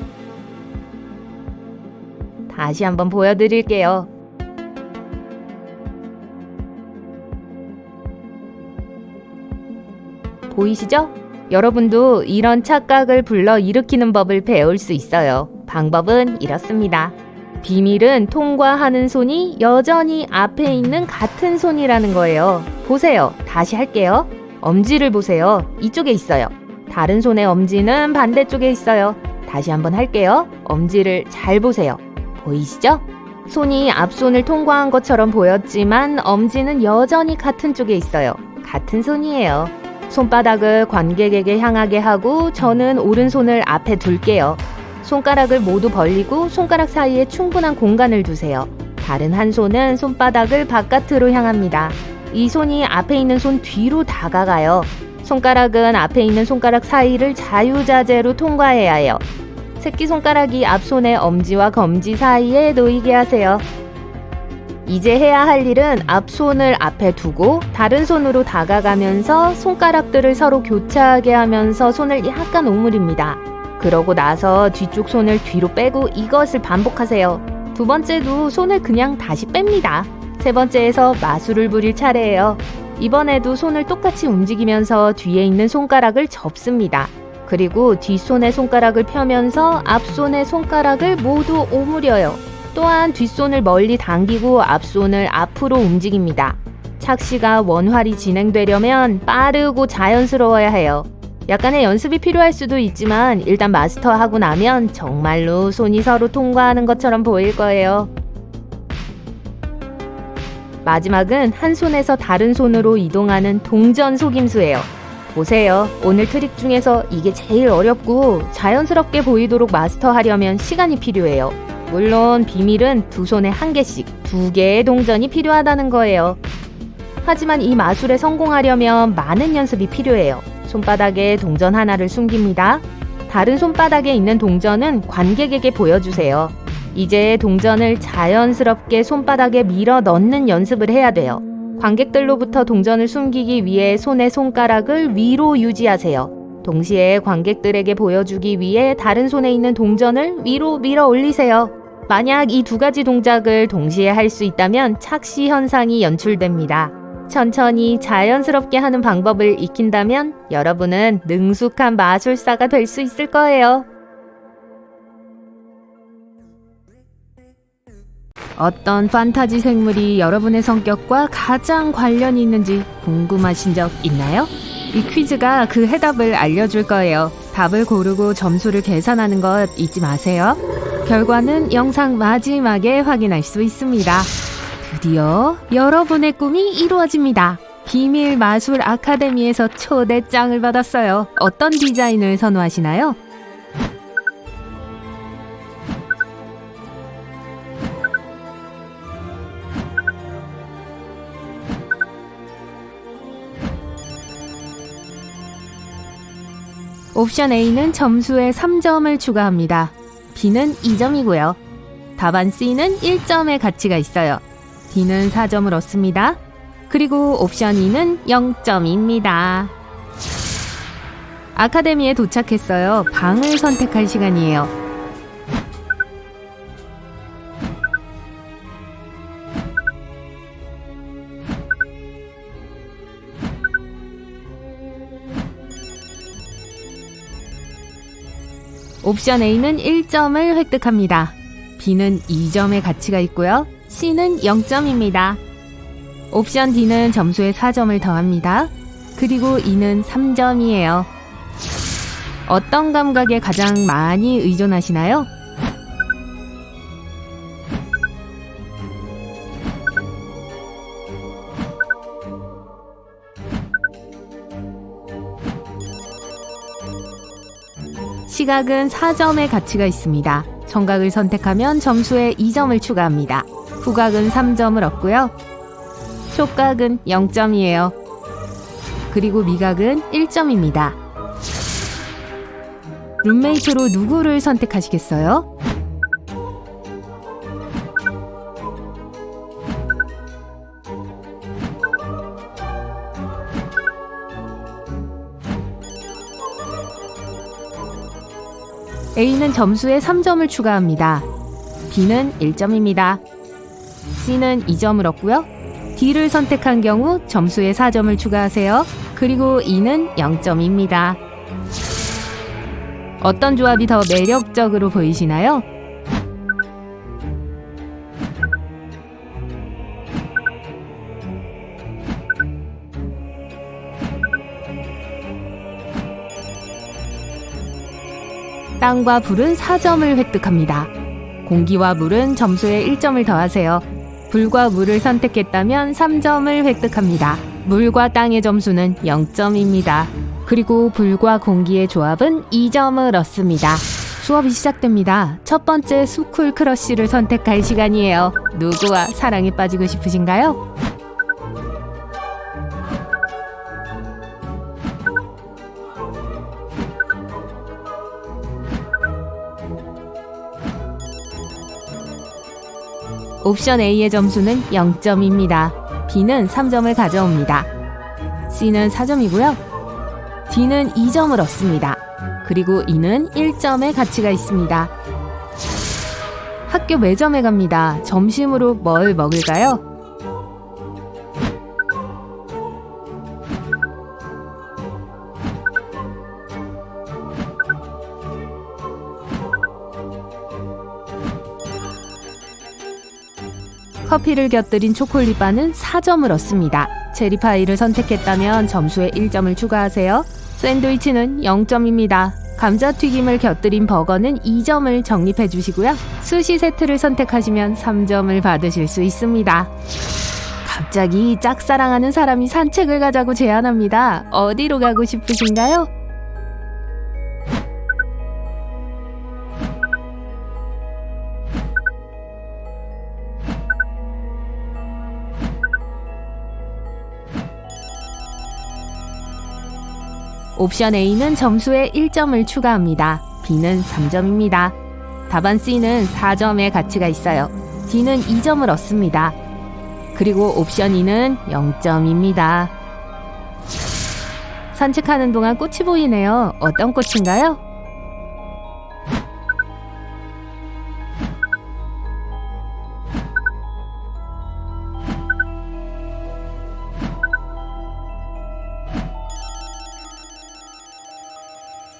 다시 한번 보여드릴게요. 보이시죠? 여러분도 이런 착각을 불러일으키는 법을 배울 수 있어요. 방법은 이렇습니다. 비밀은 통과하는 손이 여전히 앞에 있는 같은 손이라는 거예요. 보세요. 다시 할게요. 엄지를 보세요. 이쪽에 있어요. 다른 손의 엄지는 반대쪽에 있어요. 다시 한번 할게요. 엄지를 잘 보세요. 보이시죠? 손이 앞손을 통과한 것처럼 보였지만 엄지는 여전히 같은 쪽에 있어요. 같은 손이에요. 손바닥을 관객에게 향하게 하고 저는 오른손을 앞에 둘게요. 손가락을 모두 벌리고 손가락 사이에 충분한 공간을 두세요. 다른 한 손은 손바닥을 바깥으로 향합니다. 이 손이 앞에 있는 손 뒤로 다가가요. 손가락은 앞에 있는 손가락 사이를 자유자재로 통과해야 해요. 새끼손가락이 앞손의 엄지와 검지 사이에 놓이게 하세요. 이제 해야 할 일은 앞손을 앞에 두고 다른 손으로 다가가면서 손가락들을 서로 교차하게 하면서 손을 약간 오므립니다. 그러고 나서 뒤쪽 손을 뒤로 빼고 이것을 반복하세요. 두 번째도 손을 그냥 다시 뺍니다. 세 번째에서 마술을 부릴 차례예요. 이번에도 손을 똑같이 움직이면서 뒤에 있는 손가락을 접습니다. 그리고 뒷손의 손가락을 펴면서 앞손의 손가락을 모두 오므려요. 또한 뒷손을 멀리 당기고 앞손을 앞으로 움직입니다. 착시가 원활히 진행되려면 빠르고 자연스러워야 해요. 약간의 연습이 필요할 수도 있지만 일단 마스터하고 나면 정말로 손이 서로 통과하는 것처럼 보일 거예요. 마지막은 한 손에서 다른 손으로 이동하는 동전 속임수예요. 보세요. 오늘 트릭 중에서 이게 제일 어렵고 자연스럽게 보이도록 마스터하려면 시간이 필요해요. 물론 비밀은 두 손에 한 개씩, 2개의 동전이 필요하다는 거예요. 하지만 이 마술에 성공하려면 많은 연습이 필요해요. 손바닥에 동전 하나를 숨깁니다. 다른 손바닥에 있는 동전은 관객에게 보여주세요. 이제 동전을 자연스럽게 손바닥에 밀어 넣는 연습을 해야 돼요. 관객들로부터 동전을 숨기기 위해 손의 손가락을 위로 유지하세요. 동시에 관객들에게 보여주기 위해 다른 손에 있는 동전을 위로 밀어 올리세요. 만약 이 두 가지 동작을 동시에 할 수 있다면 착시 현상이 연출됩니다. 천천히 자연스럽게 하는 방법을 익힌다면 여러분은 능숙한 마술사가 될 수 있을 거예요. 어떤 판타지 생물이 여러분의 성격과 가장 관련이 있는지 궁금하신 적 있나요? 이 퀴즈가 그 해답을 알려줄 거예요. 답을 고르고 점수를 계산하는 것 잊지 마세요. 결과는 영상 마지막에 확인할 수 있습니다. 드디어 여러분의 꿈이 이루어집니다. 비밀 마술 아카데미에서 초대장을 받았어요. 어떤 디자인을 선호하시나요? 옵션 A는 점수에 3점을 추가합니다. B는 2점이고요. 답안 C는 1점의 가치가 있어요. D는 4점을 얻습니다. 그리고 옵션 E는 0점입니다. 아카데미에 도착했어요. 방을 선택할 시간이에요. 옵션 A는 1점을 획득합니다. B는 2점의 가치가 있고요. C는 0점입니다. 옵션 D는 점수에 4점을 더합니다. 그리고 E는 3점이에요. 어떤 감각에 가장 많이 의존하시나요? 시각은 4점의 가치가 있습니다. 청각을 선택하면 점수에 2점을 추가합니다. 후각은 3점을 얻고요. 촉각은 0점이에요. 그리고 미각은 1점입니다. 룸메이트로 누구를 선택하시겠어요? A는 점수에 3점을 추가합니다. B는 1점입니다. C는 2점을 얻고요. D를 선택한 경우 점수에 4점을 추가하세요. 그리고 E는 0점입니다. 어떤 조합이 더 매력적으로 보이시나요? 땅과 불은 4점을 획득합니다. 공기와 물은 점수에 1점을 더하세요. 불과 물을 선택했다면 3점을 획득합니다. 물과 땅의 점수는 0점입니다. 그리고 불과 공기의 조합은 2점을 얻습니다. 수업이 시작됩니다. 첫 번째 스쿨 크러쉬를 선택할 시간이에요. 누구와 사랑에 빠지고 싶으신가요? 옵션 A의 점수는 0점입니다. B는 3점을 가져옵니다. C는 4점이고요. D는 2점을 얻습니다. 그리고 E는 1점의 가치가 있습니다. 학교 매점에 갑니다. 점심으로 뭘 먹을까요? 커피를 곁들인 초콜릿바는 4점을 얻습니다. 체리파이를 선택했다면 점수에 1점을 추가하세요. 샌드위치는 0점입니다. 감자튀김을 곁들인 버거는 2점을 적립해 주시고요. 스시 세트를 선택하시면 3점을 받으실 수 있습니다. 갑자기 짝사랑하는 사람이 산책을 가자고 제안합니다. 어디로 가고 싶으신가요? 옵션 A는 점수에 1점을 추가합니다. B는 3점입니다. 답안 C는 4점의 가치가 있어요. D는 2점을 얻습니다. 그리고 옵션 E는 0점입니다. 산책하는 동안 꽃이 보이네요. 어떤 꽃인가요?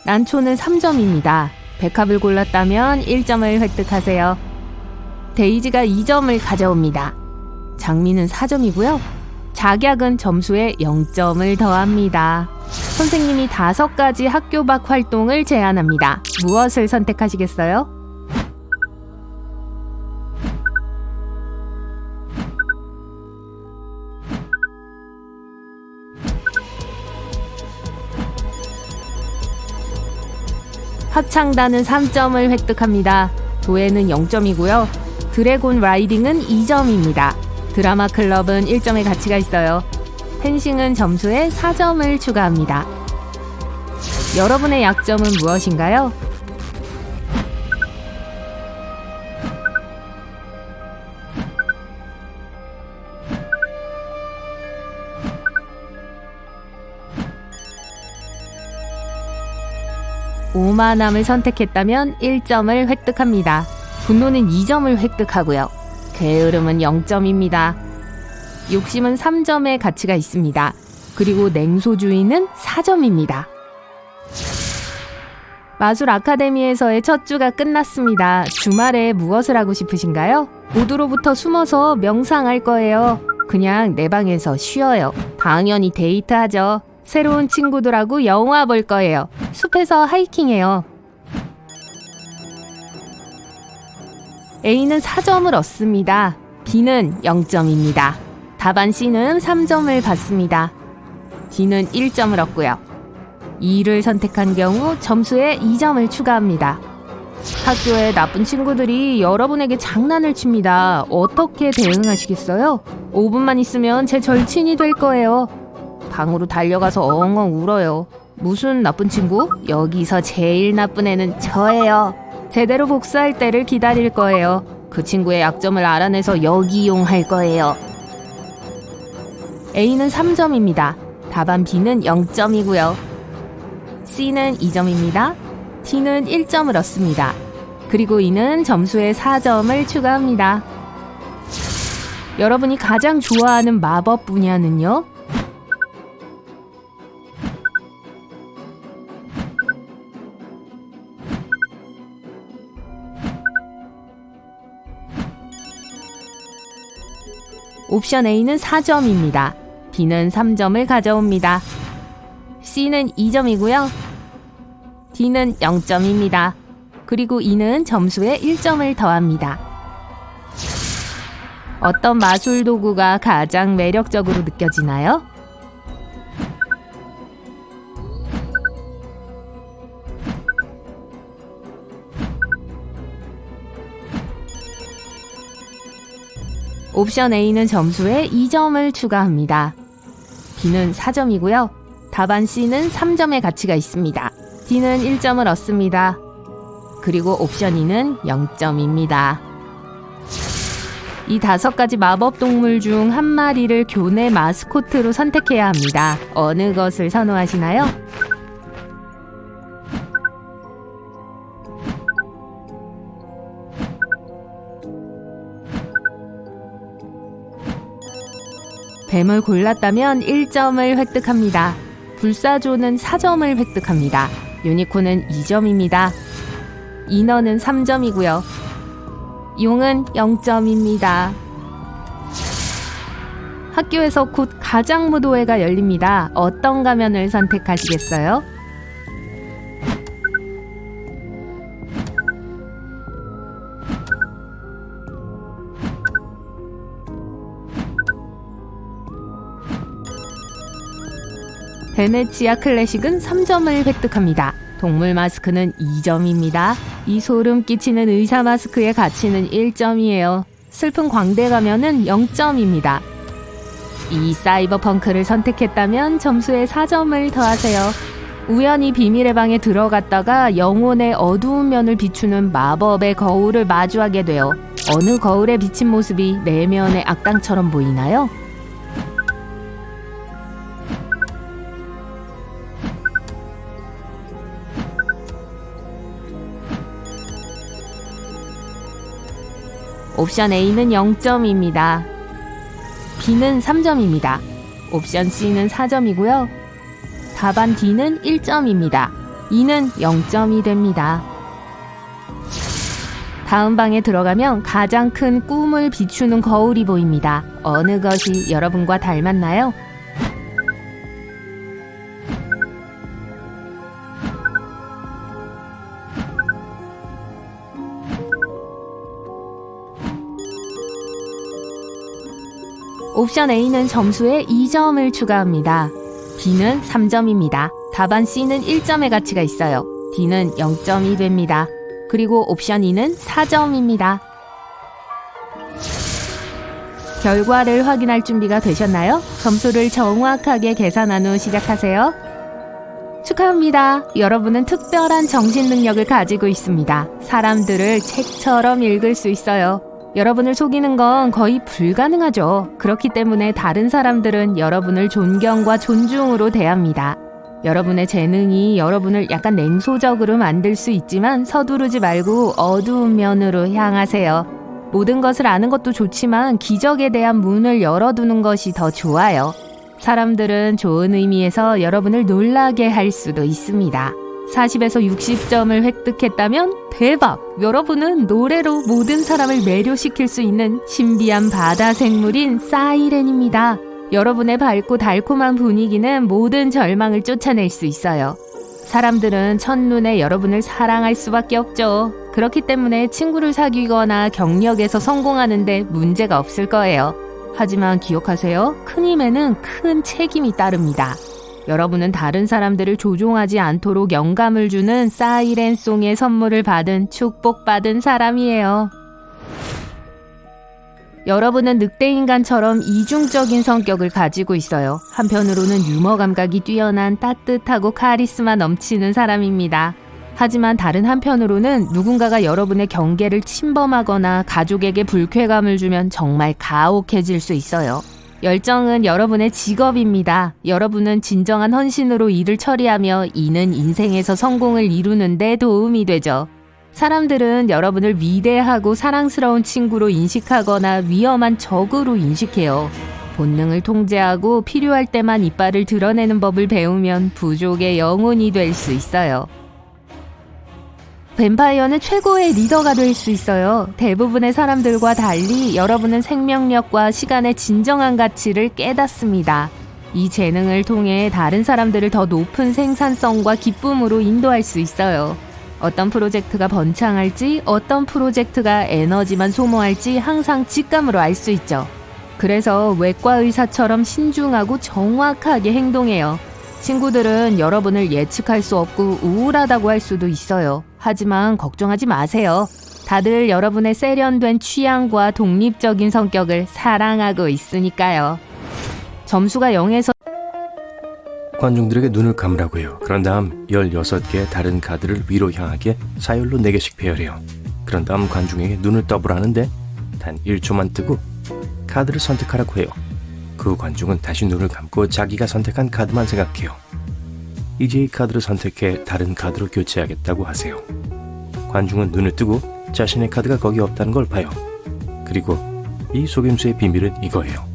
난초는 3점입니다. 백합을 골랐다면 1점을 획득하세요. 데이지가 2점을 가져옵니다. 장미는 4점이고요. 작약은 점수에 0점을 더합니다. 선생님이 5가지 학교 밖 활동을 제안합니다. 무엇을 선택하시겠어요? 합창단은 3점을 획득합니다. 도예는 0점이고요. 드래곤 라이딩은 2점입니다. 드라마 클럽은 1점의 가치가 있어요. 펜싱은 점수에 4점을 추가합니다. 여러분의 약점은 무엇인가요? 오만함을 선택했다면 1점을 획득합니다. 분노는 2점을 획득하고요. 게으름은 0점입니다. 욕심은 3점의 가치가 있습니다. 그리고 냉소주의는 4점입니다. 마술 아카데미에서의 첫 주가 끝났습니다. 주말에 무엇을 하고 싶으신가요? 모두로부터 숨어서 명상할 거예요. 그냥 내 방에서 쉬어요. 당연히 데이트하죠. 새로운 친구들하고 영화 볼 거예요. 숲에서 하이킹해요. A는 4점을 얻습니다. B는 0점입니다. 답안 C는 3점을 받습니다. D는 1점을 얻고요. E를 선택한 경우 점수에 2점을 추가합니다. 학교에 나쁜 친구들이 여러분에게 장난을 칩니다. 어떻게 대응하시겠어요? 5분만 있으면 제 절친이 될 거예요. 방으로 달려가서 엉엉 울어요. 무슨 나쁜 친구? 여기서 제일 나쁜 애는 저예요. 제대로 복수할 때를 기다릴 거예요. 그 친구의 약점을 알아내서 역이용할 거예요. A는 3점입니다. 답안 B는 0점이고요. C는 2점입니다. D는 1점을 얻습니다. 그리고 E는 점수에 4점을 추가합니다. 여러분이 가장 좋아하는 마법 분야는요? 옵션 A는 4점입니다. B는 3점을 가져옵니다. C는 2점이고요. D는 0점입니다. 그리고 E는 점수에 1점을 더합니다. 어떤 마술 도구가 가장 매력적으로 느껴지나요? 옵션 A는 점수에 2점을 추가합니다. B는 4점이고요. 답안 C는 3점의 가치가 있습니다. D는 1점을 얻습니다. 그리고 옵션 E는 0점입니다. 이 5가지 마법 동물 중 한 마리를 교내 마스코트로 선택해야 합니다. 어느 것을 선호하시나요? 뱀을 골랐다면 1점을 획득합니다. 불사조는 4점을 획득합니다. 유니콘은 2점입니다. 인어는 3점이고요. 용은 0점입니다. 학교에서 곧 가장무도회가 열립니다. 어떤 가면을 선택하시겠어요? 베네치아 클래식은 3점을 획득합니다. 동물 마스크는 2점입니다. 이 소름 끼치는 의사 마스크의 가치는 1점이에요. 슬픈 광대 가면은 0점입니다. 이 사이버펑크를 선택했다면 점수에 4점을 더하세요. 우연히 비밀의 방에 들어갔다가 영혼의 어두운 면을 비추는 마법의 거울을 마주하게 돼요. 어느 거울에 비친 모습이 내면의 악당처럼 보이나요? 옵션 A는 0점입니다. B는 3점입니다. 옵션 C는 4점이고요. 답안 D는 1점입니다. E는 0점이 됩니다. 다음 방에 들어가면 가장 큰 꿈을 비추는 거울이 보입니다. 어느 것이 여러분과 닮았나요? 옵션 A는 점수에 2점을 추가합니다. B는 3점입니다. 답안 C는 1점의 가치가 있어요. D는 0점이 됩니다. 그리고 옵션 E는 4점입니다. 결과를 확인할 준비가 되셨나요? 점수를 정확하게 계산한 후 시작하세요. 축하합니다. 여러분은 특별한 정신 능력을 가지고 있습니다. 사람들을 책처럼 읽을 수 있어요. 여러분을 속이는 건 거의 불가능하죠. 그렇기 때문에 다른 사람들은 여러분을 존경과 존중으로 대합니다. 여러분의 재능이 여러분을 약간 냉소적으로 만들 수 있지만 서두르지 말고 어두운 면으로 향하세요. 모든 것을 아는 것도 좋지만 기적에 대한 문을 열어두는 것이 더 좋아요. 사람들은 좋은 의미에서 여러분을 놀라게 할 수도 있습니다. 40에서 60점을 획득했다면 대박! 여러분은 노래로 모든 사람을 매료시킬 수 있는 신비한 바다 생물인 사이렌입니다. 여러분의 밝고 달콤한 분위기는 모든 절망을 쫓아낼 수 있어요. 사람들은 첫눈에 여러분을 사랑할 수밖에 없죠. 그렇기 때문에 친구를 사귀거나 경력에서 성공하는데 문제가 없을 거예요. 하지만 기억하세요. 큰 힘에는 큰 책임이 따릅니다. 여러분은 다른 사람들을 조종하지 않도록 영감을 주는 사이렌송의 선물을 받은 축복받은 사람이에요. 여러분은 늑대인간처럼 이중적인 성격을 가지고 있어요. 한편으로는 유머 감각이 뛰어난 따뜻하고 카리스마 넘치는 사람입니다. 하지만 다른 한편으로는 누군가가 여러분의 경계를 침범하거나 가족에게 불쾌감을 주면 정말 가혹해질 수 있어요. 열정은 여러분의 직업입니다. 여러분은 진정한 헌신으로 일을 처리하며 이는 인생에서 성공을 이루는 데 도움이 되죠. 사람들은 여러분을 위대하고 사랑스러운 친구로 인식하거나 위험한 적으로 인식해요. 본능을 통제하고 필요할 때만 이빨을 드러내는 법을 배우면 부족의 영혼이 될 수 있어요. 뱀파이어는 최고의 리더가 될 수 있어요. 대부분의 사람들과 달리 여러분은 생명력과 시간의 진정한 가치를 깨닫습니다. 이 재능을 통해 다른 사람들을 더 높은 생산성과 기쁨으로 인도할 수 있어요. 어떤 프로젝트가 번창할지, 어떤 프로젝트가 에너지만 소모할지 항상 직감으로 알 수 있죠. 그래서 외과 의사처럼 신중하고 정확하게 행동해요. 친구들은 여러분을 예측할 수 없고 우울하다고 할 수도 있어요. 하지만 걱정하지 마세요. 다들 여러분의 세련된 취향과 독립적인 성격을 사랑하고 있으니까요. 점수가 0에서 관중들에게 눈을 감으라고 해요. 그런 다음 16개의 다른 카드를 위로 향하게 사열로 4개씩 배열해요. 그런 다음 관중에게 눈을 떠보라는데 단 1초만 뜨고 카드를 선택하라고 해요. 그 관중은 다시 눈을 감고 자기가 선택한 카드만 생각해요. 이제 이 카드를 선택해 다른 카드로 교체하겠다고 하세요. 관중은 눈을 뜨고 자신의 카드가 거기 없다는 걸 봐요. 그리고 이 속임수의 비밀은 이거예요.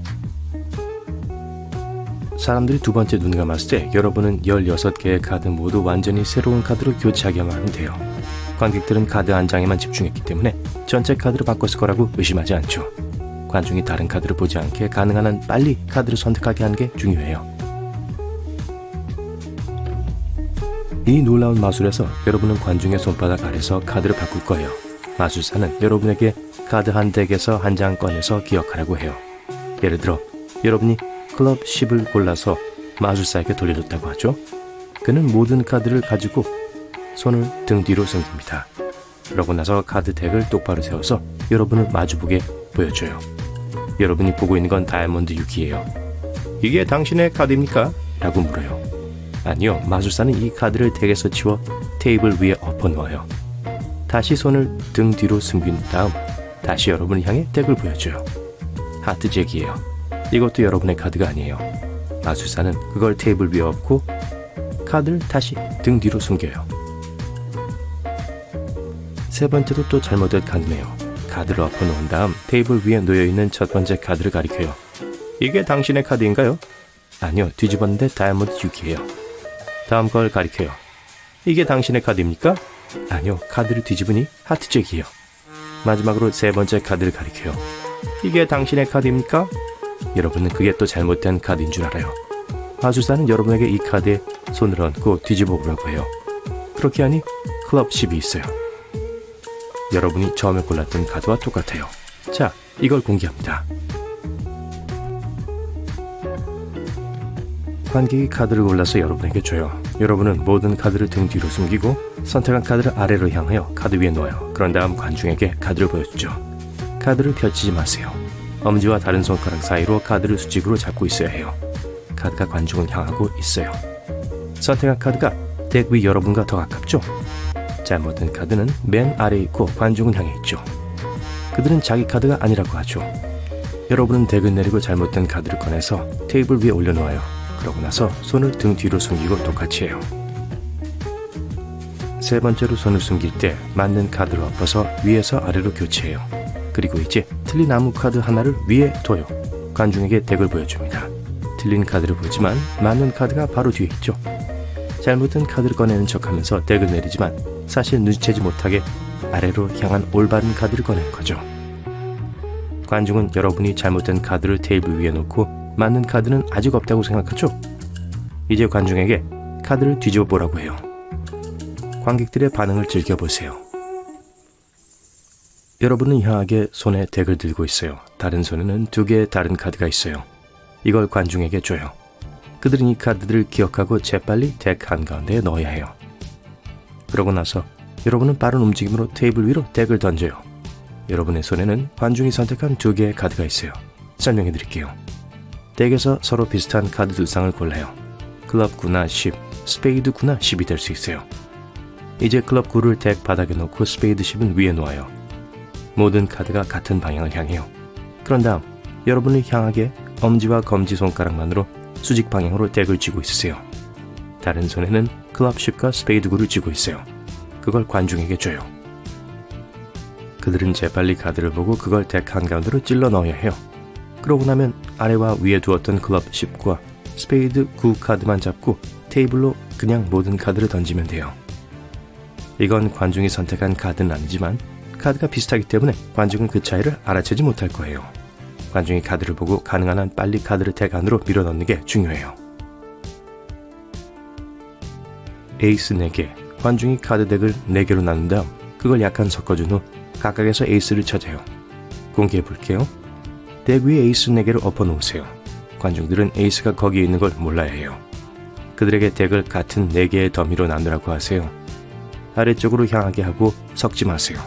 사람들이 두 번째 눈을 감았을 때 여러분은 16개의 카드 모두 완전히 새로운 카드로 교체하기만 하면 돼요. 관객들은 카드 한 장에만 집중했기 때문에 전체 카드를 바꿨을 거라고 의심하지 않죠. 관중이 다른 카드를 보지 않게 가능한 한 빨리 카드를 선택하게 하는 게 중요해요. 이 놀라운 마술에서 여러분은 관중의 손바닥 아래서 카드를 바꿀 거예요. 마술사는 여러분에게 카드 한 덱에서 한 장 꺼내서 기억하라고 해요. 예를 들어 여러분이 클럽 10을 골라서 마술사에게 돌려줬다고 하죠. 그는 모든 카드를 가지고 손을 등 뒤로 숨깁니다. 그러고 나서 카드 덱을 똑바로 세워서 여러분을 마주보게 보여줘요. 여러분이 보고 있는 건 다이아몬드 6이에요. 이게 당신의 카드입니까? 라고 물어요. 아니요, 마술사는 이 카드를 덱에서 치워 테이블 위에 엎어놓아요. 다시 손을 등 뒤로 숨긴 다음 다시 여러분을 향해 덱을 보여줘요. 하트 잭이에요. 이것도 여러분의 카드가 아니에요. 마술사는 그걸 테이블 위에 엎고 카드를 다시 등 뒤로 숨겨요. 세 번째도 또 잘못된 카드네요. 카드를 엎어놓은 다음 테이블 위에 놓여있는 첫 번째 카드를 가리켜요. 이게 당신의 카드인가요? 아니요, 뒤집었는데 다이아몬드 6이에요. 다음 걸 가리켜요. 이게 당신의 카드입니까? 아니요, 카드를 뒤집으니 하트 잭이에요. 마지막으로 세 번째 카드를 가리켜요. 이게 당신의 카드입니까? 여러분은 그게 또 잘못된 카드인 줄 알아요. 마술사는 여러분에게 이 카드에 손을 얹고 뒤집어 보라고 해요. 그렇게 하니 클럽 10이 있어요. 여러분이 처음에 골랐던 카드와 똑같아요. 자, 이걸 공개합니다. 관객이 카드를 골라서 여러분에게 줘요. 여러분은 모든 카드를 등 뒤로 숨기고 선택한 카드를 아래로 향하여 카드 위에 놓아요. 그런 다음 관중에게 카드를 보여주죠. 카드를 펼치지 마세요. 엄지와 다른 손가락 사이로 카드를 수직으로 잡고 있어야 해요. 카드가 관중을 향하고 있어요. 선택한 카드가 덱 위 여러분과 더 가깝죠? 잘못된 카드는 맨 아래에 있고 관중은 향해 있죠. 그들은 자기 카드가 아니라고 하죠. 여러분은 덱을 내리고 잘못된 카드를 꺼내서 테이블 위에 올려놓아요. 그러고 나서 손을 등 뒤로 숨기고 똑같이 해요. 세 번째로 손을 숨길 때 맞는 카드를 엎어서 위에서 아래로 교체해요. 그리고 이제 틀린 나무 카드 하나를 위에 둬요. 관중에게 덱을 보여줍니다. 틀린 카드를 보지만 맞는 카드가 바로 뒤에 있죠. 잘못된 카드를 꺼내는 척하면서 덱을 내리지만 사실 눈치채지 못하게 아래로 향한 올바른 카드를 꺼내는 거죠. 관중은 여러분이 잘못된 카드를 테이블 위에 놓고 맞는 카드는 아직 없다고 생각하죠? 이제 관중에게 카드를 뒤집어 보라고 해요. 관객들의 반응을 즐겨보세요. 여러분은 이상하게 손에 덱을 들고 있어요. 다른 손에는 2개의 다른 카드가 있어요. 이걸 관중에게 줘요. 그들은 이 카드들을 기억하고 재빨리 덱 한가운데에 넣어야 해요. 그러고 나서 여러분은 빠른 움직임으로 테이블 위로 덱을 던져요. 여러분의 손에는 관중이 선택한 2개의 카드가 있어요. 설명해 드릴게요. 덱에서 서로 비슷한 카드 2쌍을 골라요. 클럽 9나 10, 스페이드 9나 10이 될 수 있어요. 이제 클럽 9를 덱 바닥에 놓고 스페이드 10은 위에 놓아요. 모든 카드가 같은 방향을 향해요. 그런 다음 여러분을 향하게 엄지와 검지 손가락만으로 수직 방향으로 덱을 쥐고 있으세요. 다른 손에는 클럽십과 스페이드 구를 쥐고 있어요. 그걸 관중에게 줘요. 그들은 재빨리 카드를 보고 그걸 덱 한가운데로 찔러 넣어야 해요. 그러고 나면 아래와 위에 두었던 클럽 10과 스페이드 9 카드만 잡고 테이블로 그냥 모든 카드를 던지면 돼요. 이건 관중이 선택한 카드는 아니지만 카드가 비슷하기 때문에 관중은 그 차이를 알아채지 못할 거예요. 관중이 카드를 보고 가능한 한 빨리 카드를 덱 안으로 밀어넣는 게 중요해요. 에이스 4개, 관중이 카드 덱을 4개로 나눈 다음 그걸 약간 섞어준 후 각각에서 에이스를 찾아요. 공개해 볼게요. 덱 위에 에이스 4개를 엎어 놓으세요. 관중들은 에이스가 거기에 있는 걸 몰라야 해요. 그들에게 덱을 같은 4개의 더미로 나누라고 하세요. 아래쪽으로 향하게 하고 섞지 마세요.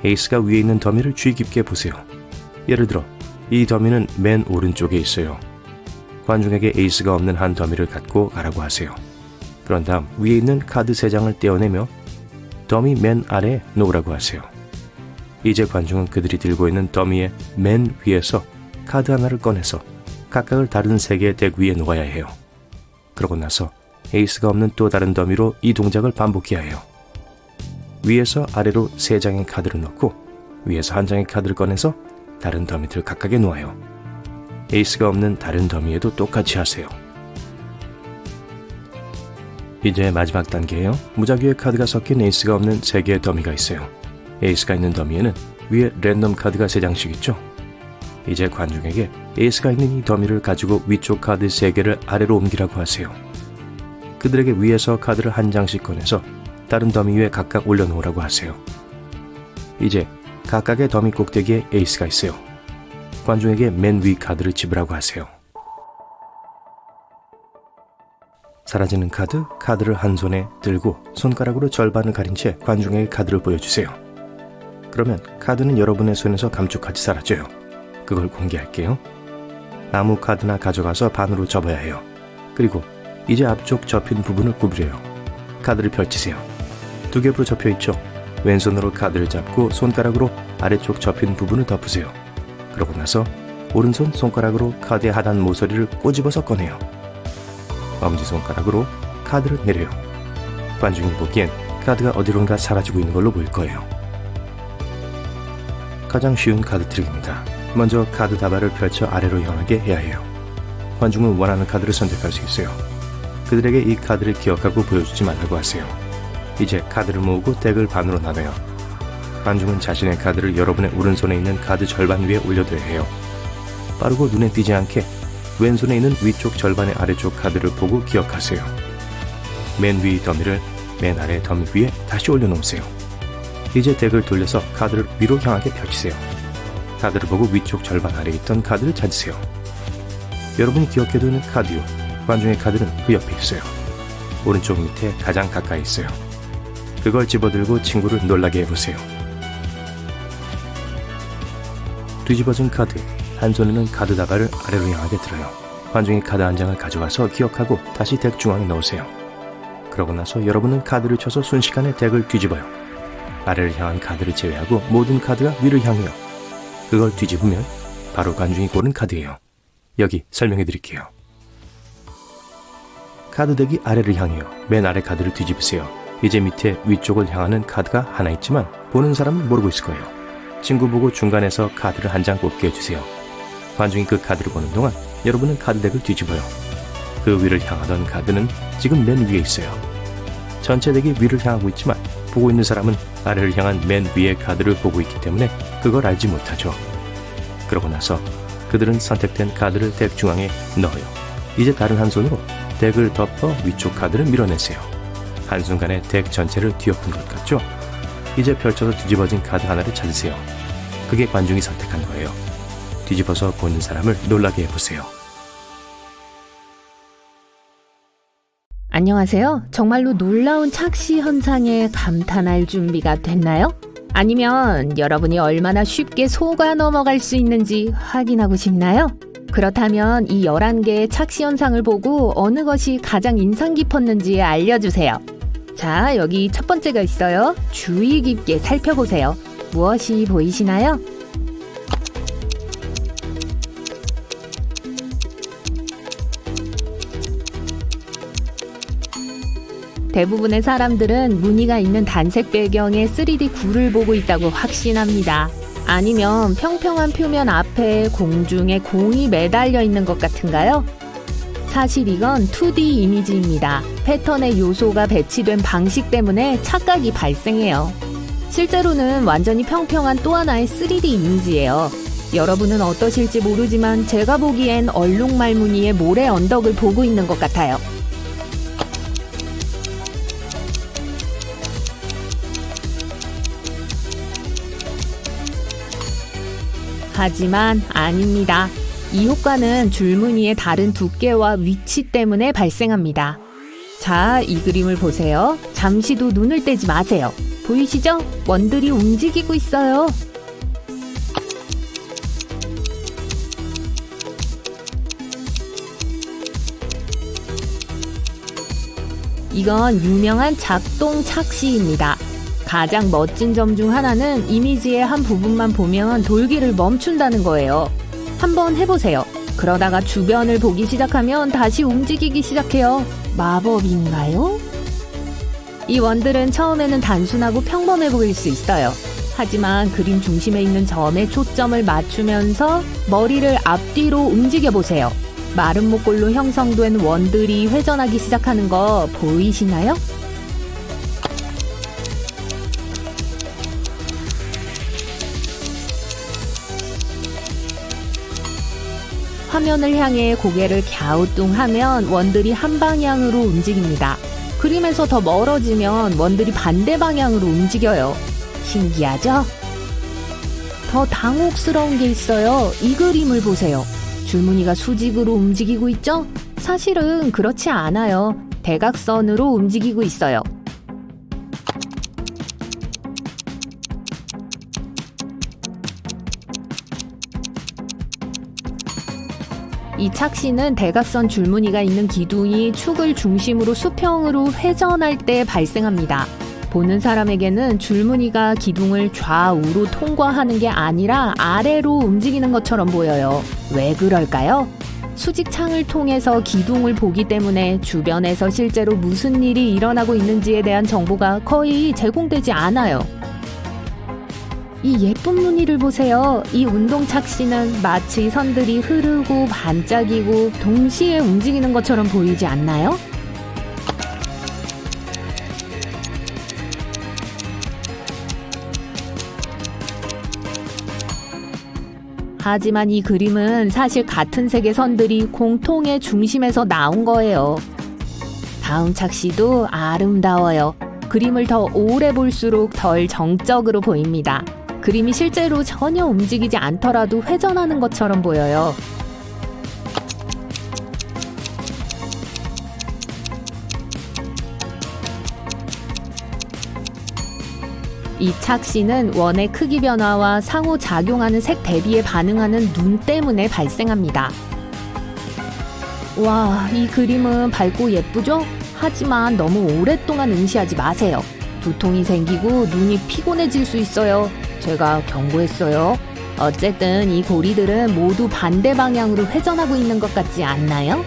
에이스가 위에 있는 더미를 주의 깊게 보세요. 예를 들어 이 더미는 맨 오른쪽에 있어요. 관중에게 에이스가 없는 한 더미를 갖고 가라고 하세요. 그런 다음 위에 있는 카드 3장을 떼어내며 더미 맨 아래에 놓으라고 하세요. 이제 관중은 그들이 들고 있는 더미의 맨 위에서 카드 하나를 꺼내서 각각을 다른 3개의 덱 위에 놓아야 해요. 그러고 나서 에이스가 없는 또 다른 더미로 이 동작을 반복해야 해요. 위에서 아래로 3장의 카드를 넣고 위에서 한 장의 카드를 꺼내서 다른 더미들 각각에 놓아요. 에이스가 없는 다른 더미에도 똑같이 하세요. 이제 마지막 단계예요. 무작위의 카드가 섞인 에이스가 없는 3개의 더미가 있어요. 에이스가 있는 더미에는 위에 랜덤 카드가 3장씩 있죠. 이제 관중에게 에이스가 있는 이 더미를 가지고 위쪽 카드 3개를 아래로 옮기라고 하세요. 그들에게 위에서 카드를 한 장씩 꺼내서 다른 더미 위에 각각 올려놓으라고 하세요. 이제 각각의 더미 꼭대기에 에이스가 있어요. 관중에게 맨 위 카드를 집으라고 하세요. 사라지는 카드를 한 손에 들고 손가락으로 절반을 가린 채 관중에게 카드를 보여주세요. 그러면 카드는 여러분의 손에서 감쪽같이 사라져요. 그걸 공개할게요. 아무 카드나 가져가서 반으로 접어야 해요. 그리고 이제 앞쪽 접힌 부분을 구부려요. 카드를 펼치세요. 2겹으로 접혀있죠? 왼손으로 카드를 잡고 손가락으로 아래쪽 접힌 부분을 덮으세요. 그러고 나서 오른손 손가락으로 카드의 하단 모서리를 꼬집어서 꺼내요. 엄지손가락으로 카드를 내려요. 관중이 보기엔 카드가 어디론가 사라지고 있는 걸로 보일 거예요. 가장 쉬운 카드 트릭입니다. 먼저 카드 다발을 펼쳐 아래로 향하게 해야 해요. 관중은 원하는 카드를 선택할 수 있어요. 그들에게 이 카드를 기억하고 보여주지 말라고 하세요. 이제 카드를 모으고 덱을 반으로 나눠요. 관중은 자신의 카드를 여러분의 오른손에 있는 카드 절반 위에 올려둬야 해요. 빠르고 눈에 띄지 않게 왼손에 있는 위쪽 절반의 아래쪽 카드를 보고 기억하세요. 맨 위 더미를 맨 아래 더미 위에 다시 올려놓으세요. 이제 덱을 돌려서 카드를 위로 향하게 펼치세요. 카드를 보고 위쪽 절반 아래에 있던 카드를 찾으세요. 여러분이 기억해두는 카드요. 관중의 카드는 그 옆에 있어요. 오른쪽 밑에 가장 가까이 있어요. 그걸 집어들고 친구를 놀라게 해보세요. 뒤집어진 카드, 한 손에는 카드 다발을 아래로 향하게 들어요. 관중이 카드 한 장을 가져가서 기억하고 다시 덱 중앙에 넣으세요. 그러고 나서 여러분은 카드를 쳐서 순식간에 덱을 뒤집어요. 아래를 향한 카드를 제외하고 모든 카드가 위를 향해요. 그걸 뒤집으면 바로 관중이 고른 카드예요. 여기 설명해 드릴게요. 카드 덱이 아래를 향해요. 맨 아래 카드를 뒤집으세요. 이제 밑에 위쪽을 향하는 카드가 하나 있지만 보는 사람은 모르고 있을 거예요. 친구 보고 중간에서 카드를 한 장 뽑게 해주세요. 관중이 그 카드를 보는 동안 여러분은 카드 덱을 뒤집어요. 그 위를 향하던 카드는 지금 맨 위에 있어요. 전체 덱이 위를 향하고 있지만 보고 있는 사람은 아래를 향한 맨 위의 카드를 보고 있기 때문에 그걸 알지 못하죠. 그러고 나서 그들은 선택된 카드를 덱 중앙에 넣어요. 이제 다른 한 손으로 덱을 덮어 위쪽 카드를 밀어내세요. 한순간에 덱 전체를 뒤엎은 것 같죠? 이제 펼쳐서 뒤집어진 카드 하나를 찾으세요. 그게 관중이 선택한 거예요. 뒤집어서 보는 사람을 놀라게 해보세요. 안녕하세요. 정말로 놀라운 착시 현상에 감탄할 준비가 됐나요? 아니면 여러분이 얼마나 쉽게 속아 넘어갈 수 있는지 확인하고 싶나요? 그렇다면 이 11개의 착시 현상을 보고 어느 것이 가장 인상 깊었는지 알려주세요. 자, 여기 첫 번째가 있어요. 주의 깊게 살펴보세요. 무엇이 보이시나요? 대부분의 사람들은 무늬가 있는 단색 배경에 3D 굴을 보고 있다고 확신합니다. 아니면 평평한 표면 앞에 공중에 공이 매달려 있는 것 같은가요? 사실 이건 2D 이미지입니다. 패턴의 요소가 배치된 방식 때문에 착각이 발생해요. 실제로는 완전히 평평한 또 하나의 3D 이미지예요. 여러분은 어떠실지 모르지만 제가 보기엔 얼룩말무늬의 모래 언덕을 보고 있는 것 같아요. 하지만 아닙니다. 이 효과는 줄무늬의 다른 두께와 위치 때문에 발생합니다. 자, 이 그림을 보세요. 잠시도 눈을 떼지 마세요. 보이시죠? 원들이 움직이고 있어요. 이건 유명한 작동 착시입니다. 가장 멋진 점 중 하나는 이미지의 한 부분만 보면 돌기를 멈춘다는 거예요. 한번 해보세요. 그러다가 주변을 보기 시작하면 다시 움직이기 시작해요. 마법인가요? 이 원들은 처음에는 단순하고 평범해 보일 수 있어요. 하지만 그림 중심에 있는 점에 초점을 맞추면서 머리를 앞뒤로 움직여 보세요. 마른 목골로 형성된 원들이 회전하기 시작하는 거 보이시나요? 화면을 향해 고개를 갸우뚱하면 원들이 한 방향으로 움직입니다. 그림에서 더 멀어지면 원들이 반대 방향으로 움직여요. 신기하죠? 더 당혹스러운 게 있어요. 이 그림을 보세요. 줄무늬가 수직으로 움직이고 있죠? 사실은 그렇지 않아요. 대각선으로 움직이고 있어요. 이 착시는 대각선 줄무늬가 있는 기둥이 축을 중심으로 수평으로 회전할 때 발생합니다. 보는 사람에게는 줄무늬가 기둥을 좌우로 통과하는 게 아니라 아래로 움직이는 것처럼 보여요. 왜 그럴까요? 수직창을 통해서 기둥을 보기 때문에 주변에서 실제로 무슨 일이 일어나고 있는지에 대한 정보가 거의 제공되지 않아요. 이 예쁜 무늬를 보세요. 이 운동 착시는 마치 선들이 흐르고 반짝이고 동시에 움직이는 것처럼 보이지 않나요? 하지만 이 그림은 사실 같은 색의 선들이 공통의 중심에서 나온 거예요. 다음 착시도 아름다워요. 그림을 더 오래 볼수록 덜 정적으로 보입니다. 그림이 실제로 전혀 움직이지 않더라도 회전하는 것처럼 보여요. 이 착시는 원의 크기 변화와 상호작용하는 색 대비에 반응하는 눈 때문에 발생합니다. 와, 이 그림은 밝고 예쁘죠? 하지만 너무 오랫동안 응시하지 마세요. 두통이 생기고 눈이 피곤해질 수 있어요. 제가 경고했어요. 어쨌든 이 고리들은 모두 반대 방향으로 회전하고 있는 것 같지 않나요?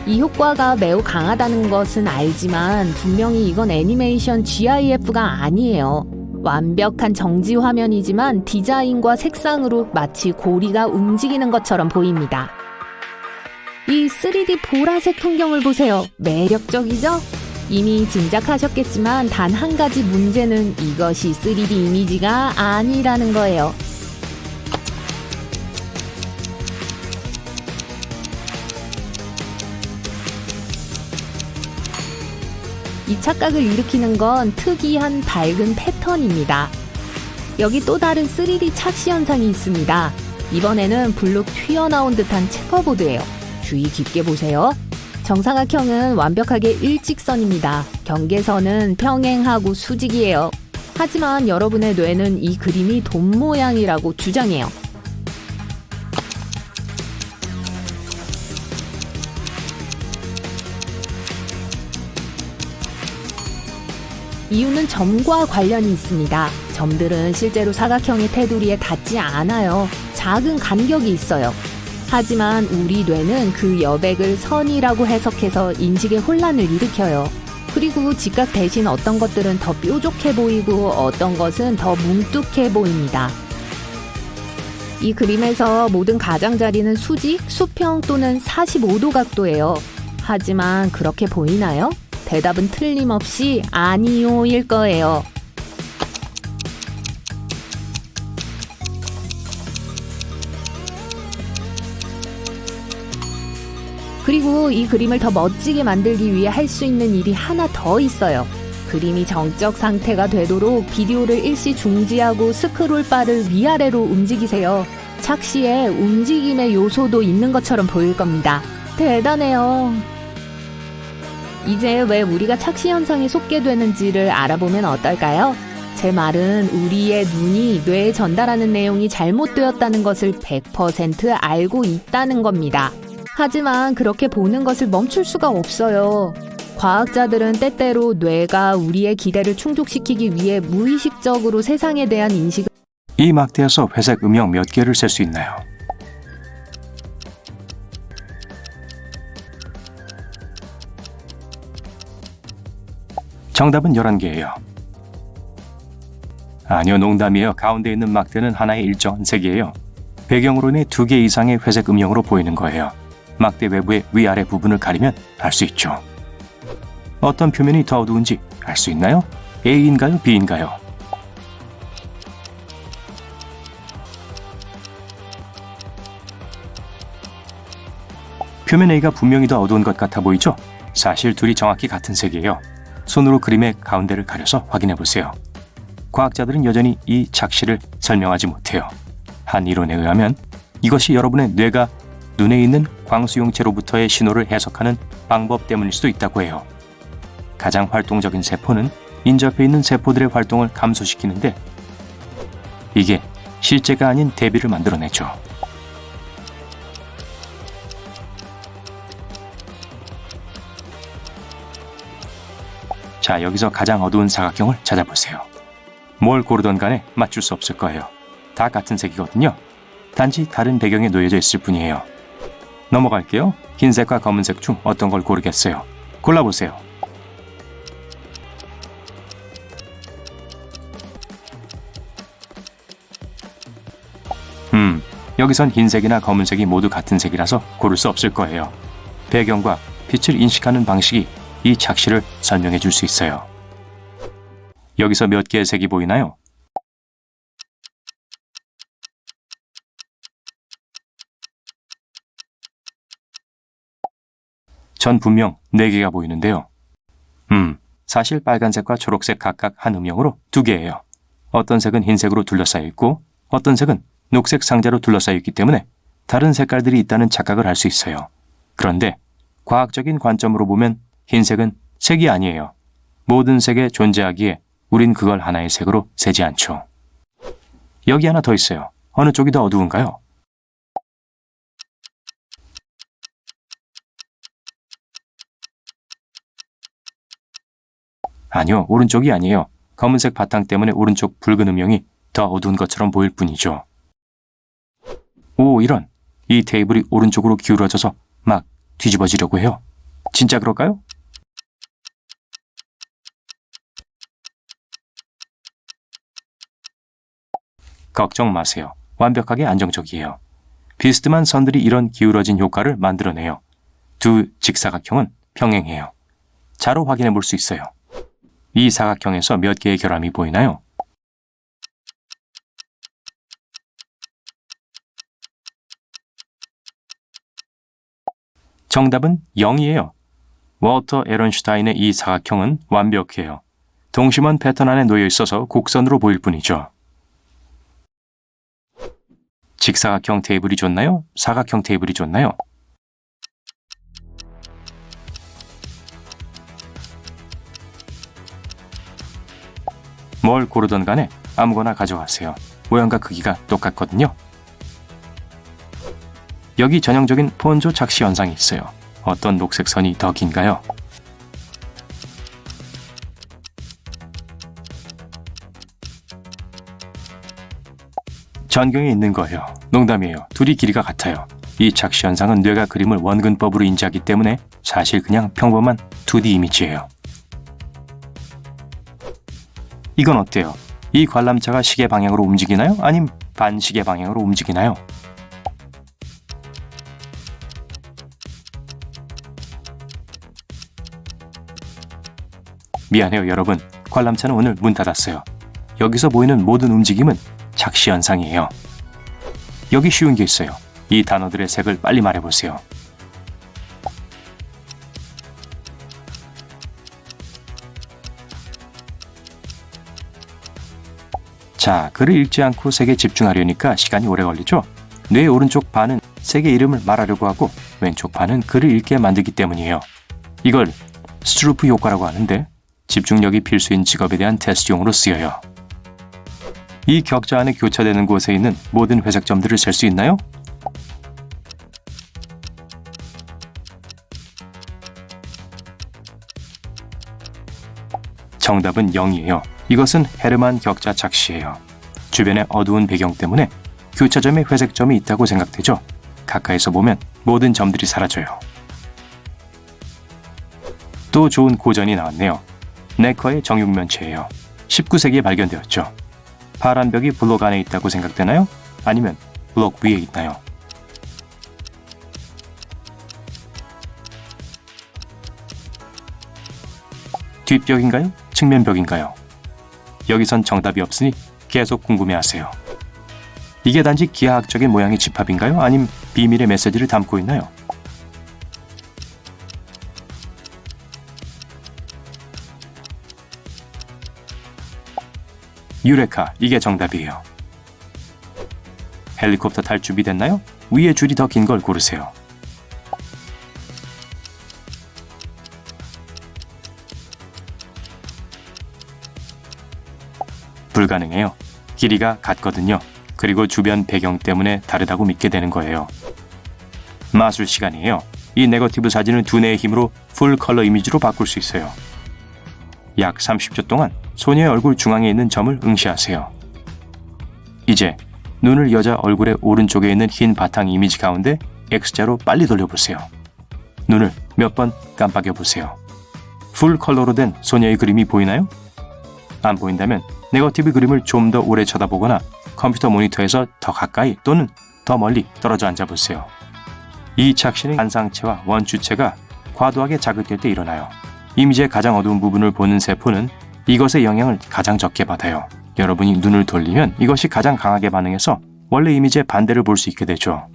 이 효과가 매우 강하다는 것은 알지만 분명히 이건 애니메이션 GIF가 아니에요. 완벽한 정지 화면이지만 디자인과 색상으로 마치 고리가 움직이는 것처럼 보입니다. 이 3D 보라색 풍경을 보세요. 매력적이죠? 이미 짐작하셨겠지만 단 한 가지 문제는 이것이 3D 이미지가 아니라는 거예요. 이 착각을 일으키는 건 특이한 밝은 패턴입니다. 여기 또 다른 3D 착시 현상이 있습니다. 이번에는 블록 튀어나온 듯한 체커보드예요. 주의 깊게 보세요. 정사각형은 완벽하게 일직선입니다. 경계선은 평행하고 수직이에요. 하지만 여러분의 뇌는 이 그림이 돈 모양이라고 주장해요. 이유는 점과 관련이 있습니다. 점들은 실제로 사각형의 테두리에 닿지 않아요. 작은 간격이 있어요. 하지만 우리 뇌는 그 여백을 선이라고 해석해서 인식의 혼란을 일으켜요. 그리고 직각 대신 어떤 것들은 더 뾰족해 보이고 어떤 것은 더 뭉뚝해 보입니다. 이 그림에서 모든 가장자리는 수직, 수평 또는 45도 각도예요. 하지만 그렇게 보이나요? 대답은 틀림없이 아니요일 거예요. 그리고 이 그림을 더 멋지게 만들기 위해 할 수 있는 일이 하나 더 있어요. 그림이 정적 상태가 되도록 비디오를 일시 중지하고 스크롤 바를 위아래로 움직이세요. 착시에 움직임의 요소도 있는 것처럼 보일 겁니다. 대단해요. 이제 왜 우리가 착시 현상에 속게 되는지를 알아보면 어떨까요? 제 말은 우리의 눈이 뇌에 전달하는 내용이 잘못되었다는 것을 100% 알고 있다는 겁니다. 하지만 그렇게 보는 것을 멈출 수가 없어요. 과학자들은 때때로 뇌가 우리의 기대를 충족시키기 위해 무의식적으로 세상에 대한 인식을 이 막대에서 회색 음영 몇 개를 셀 수 있나요? 정답은 11개예요. 아니요, 농담이에요. 가운데 있는 막대는 하나의 일정한 색이에요. 배경으로 인해 2개 이상의 회색 음영으로 보이는 거예요. 막대 외부의 위아래 부분을 가리면 알 수 있죠. 어떤 표면이 더 어두운지 알 수 있나요? A인가요? B인가요? 표면 A가 분명히 더 어두운 것 같아 보이죠? 사실 둘이 정확히 같은 색이에요. 손으로 그림의 가운데를 가려서 확인해 보세요. 과학자들은 여전히 이 착시를 설명하지 못해요. 한 이론에 의하면 이것이 여러분의 뇌가 눈에 있는 광수용체로부터의 신호를 해석하는 방법 때문일 수도 있다고 해요. 가장 활동적인 세포는 인접해 있는 세포들의 활동을 감소시키는데 이게 실제가 아닌 대비를 만들어내죠. 자, 여기서 가장 어두운 사각형을 찾아보세요. 뭘 고르던 간에 맞출 수 없을 거예요. 다 같은 색이거든요. 단지 다른 배경에 놓여져 있을 뿐이에요. 넘어갈게요. 흰색과 검은색 중 어떤 걸 고르겠어요? 골라보세요. 여기선 흰색이나 검은색이 모두 같은 색이라서 고를 수 없을 거예요. 배경과 빛을 인식하는 방식이 이 착시를 설명해 줄 수 있어요. 여기서 몇 개의 색이 보이나요? 전 분명 4개가 보이는데요. 사실 빨간색과 초록색 각각 한 음영으로 2개예요. 어떤 색은 흰색으로 둘러싸여 있고 어떤 색은 녹색 상자로 둘러싸여 있기 때문에 다른 색깔들이 있다는 착각을 할 수 있어요. 그런데 과학적인 관점으로 보면 흰색은 색이 아니에요. 모든 색에 존재하기에 우린 그걸 하나의 색으로 세지 않죠. 여기 하나 더 있어요. 어느 쪽이 더 어두운가요? 아니요, 오른쪽이 아니에요. 검은색 바탕 때문에 오른쪽 붉은 음영이 더 어두운 것처럼 보일 뿐이죠. 오, 이런. 이 테이블이 오른쪽으로 기울어져서 막 뒤집어지려고 해요. 진짜 그럴까요? 걱정 마세요. 완벽하게 안정적이에요. 비스듬한 선들이 이런 기울어진 효과를 만들어내요. 두 직사각형은 평행해요. 자로 확인해 볼 수 있어요. 이 사각형에서 몇 개의 결함이 보이나요? 정답은 0이에요. 워터 에런슈타인의 이 사각형은 완벽해요. 동심원 패턴 안에 놓여 있어서 곡선으로 보일 뿐이죠. 직사각형 테이블이 좋나요? 사각형 테이블이 좋나요? 뭘 고르던 간에 아무거나 가져가세요. 모양과 크기가 똑같거든요. 여기 전형적인 폰조 착시 현상이 있어요. 어떤 녹색 선이 더 긴가요? 전경에 있는 거예요. 농담이에요. 둘이 길이가 같아요. 이 착시 현상은 뇌가 그림을 원근법으로 인지하기 때문에 사실 그냥 평범한 2D 이미지예요. 이건 어때요? 이 관람차가 시계 방향으로 움직이나요? 아님 반시계 방향으로 움직이나요? 미안해요, 여러분. 관람차는 오늘 문 닫았어요. 여기서 보이는 모든 움직임은 착시 현상이에요. 여기 쉬운 게 있어요. 이 단어들의 색을 빨리 말해보세요. 자, 글을 읽지 않고 색에 집중하려니까 시간이 오래 걸리죠? 뇌의 오른쪽 반은 색의 이름을 말하려고 하고 왼쪽 반은 글을 읽게 만들기 때문이에요. 이걸 스트루프 효과라고 하는데 집중력이 필수인 직업에 대한 테스트용으로 쓰여요. 이 격자 안에 교차되는 곳에 있는 모든 회색점들을 셀 수 있나요? 정답은 0이에요. 이것은 헤르만 격자 착시예요. 주변의 어두운 배경 때문에 교차점에 회색점이 있다고 생각되죠? 가까이서 보면 모든 점들이 사라져요. 또 좋은 고전이 나왔네요. 네커의 정육면체예요. 19세기에 발견되었죠. 파란 벽이 블록 안에 있다고 생각되나요? 아니면 블록 위에 있나요? 뒷벽인가요? 측면벽인가요? 여기선 정답이 없으니 계속 궁금해하세요. 이게 단지 기하학적인 모양의 집합인가요? 아님 비밀의 메시지를 담고 있나요? 유레카, 이게 정답이에요. 헬리콥터 탈 준비됐나요? 위에 줄이 더 긴 걸 고르세요. 불가능해요. 길이가 같거든요. 그리고 주변 배경 때문에 다르다고 믿게 되는 거예요. 마술 시간이에요. 이 네거티브 사진을 두뇌의 힘으로 풀 컬러 이미지로 바꿀 수 있어요. 약 30초 동안 소녀의 얼굴 중앙에 있는 점을 응시하세요. 이제 눈을 여자 얼굴의 오른쪽에 있는 흰 바탕 이미지 가운데 X자로 빨리 돌려보세요. 눈을 몇 번 깜빡여 보세요. 풀 컬러로 된 소녀의 그림이 보이나요? 안 보인다면 네거티브 그림을 좀 더 오래 쳐다보거나 컴퓨터 모니터에서 더 가까이 또는 더 멀리 떨어져 앉아보세요. 이 착시는 반상체와 원주체가 과도하게 자극될 때 일어나요. 이미지의 가장 어두운 부분을 보는 세포는 이것의 영향을 가장 적게 받아요. 여러분이 눈을 돌리면 이것이 가장 강하게 반응해서 원래 이미지의 반대를 볼 수 있게 되죠.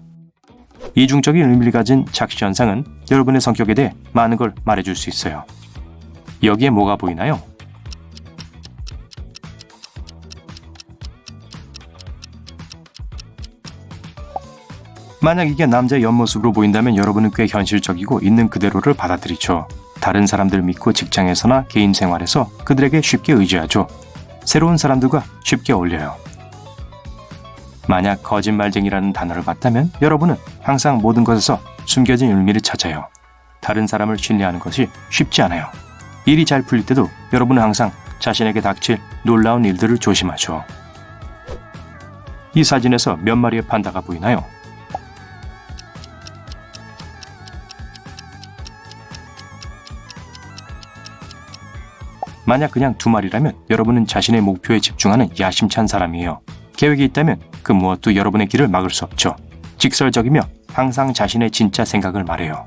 이중적인 의미를 가진 착시 현상은 여러분의 성격에 대해 많은 걸 말해줄 수 있어요. 여기에 뭐가 보이나요? 만약 이게 남자의 옆모습으로 보인다면 여러분은 꽤 현실적이고 있는 그대로를 받아들이죠. 다른 사람들 믿고 직장에서나 개인 생활에서 그들에게 쉽게 의지하죠. 새로운 사람들과 쉽게 어울려요. 만약 거짓말쟁이라는 단어를 봤다면 여러분은 항상 모든 것에서 숨겨진 의미를 찾아요. 다른 사람을 신뢰하는 것이 쉽지 않아요. 일이 잘 풀릴 때도 여러분은 항상 자신에게 닥칠 놀라운 일들을 조심하죠. 이 사진에서 몇 마리의 판다가 보이나요? 만약 그냥 2마리라면 여러분은 자신의 목표에 집중하는 야심찬 사람이에요. 계획이 있다면 그 무엇도 여러분의 길을 막을 수 없죠. 직설적이며 항상 자신의 진짜 생각을 말해요.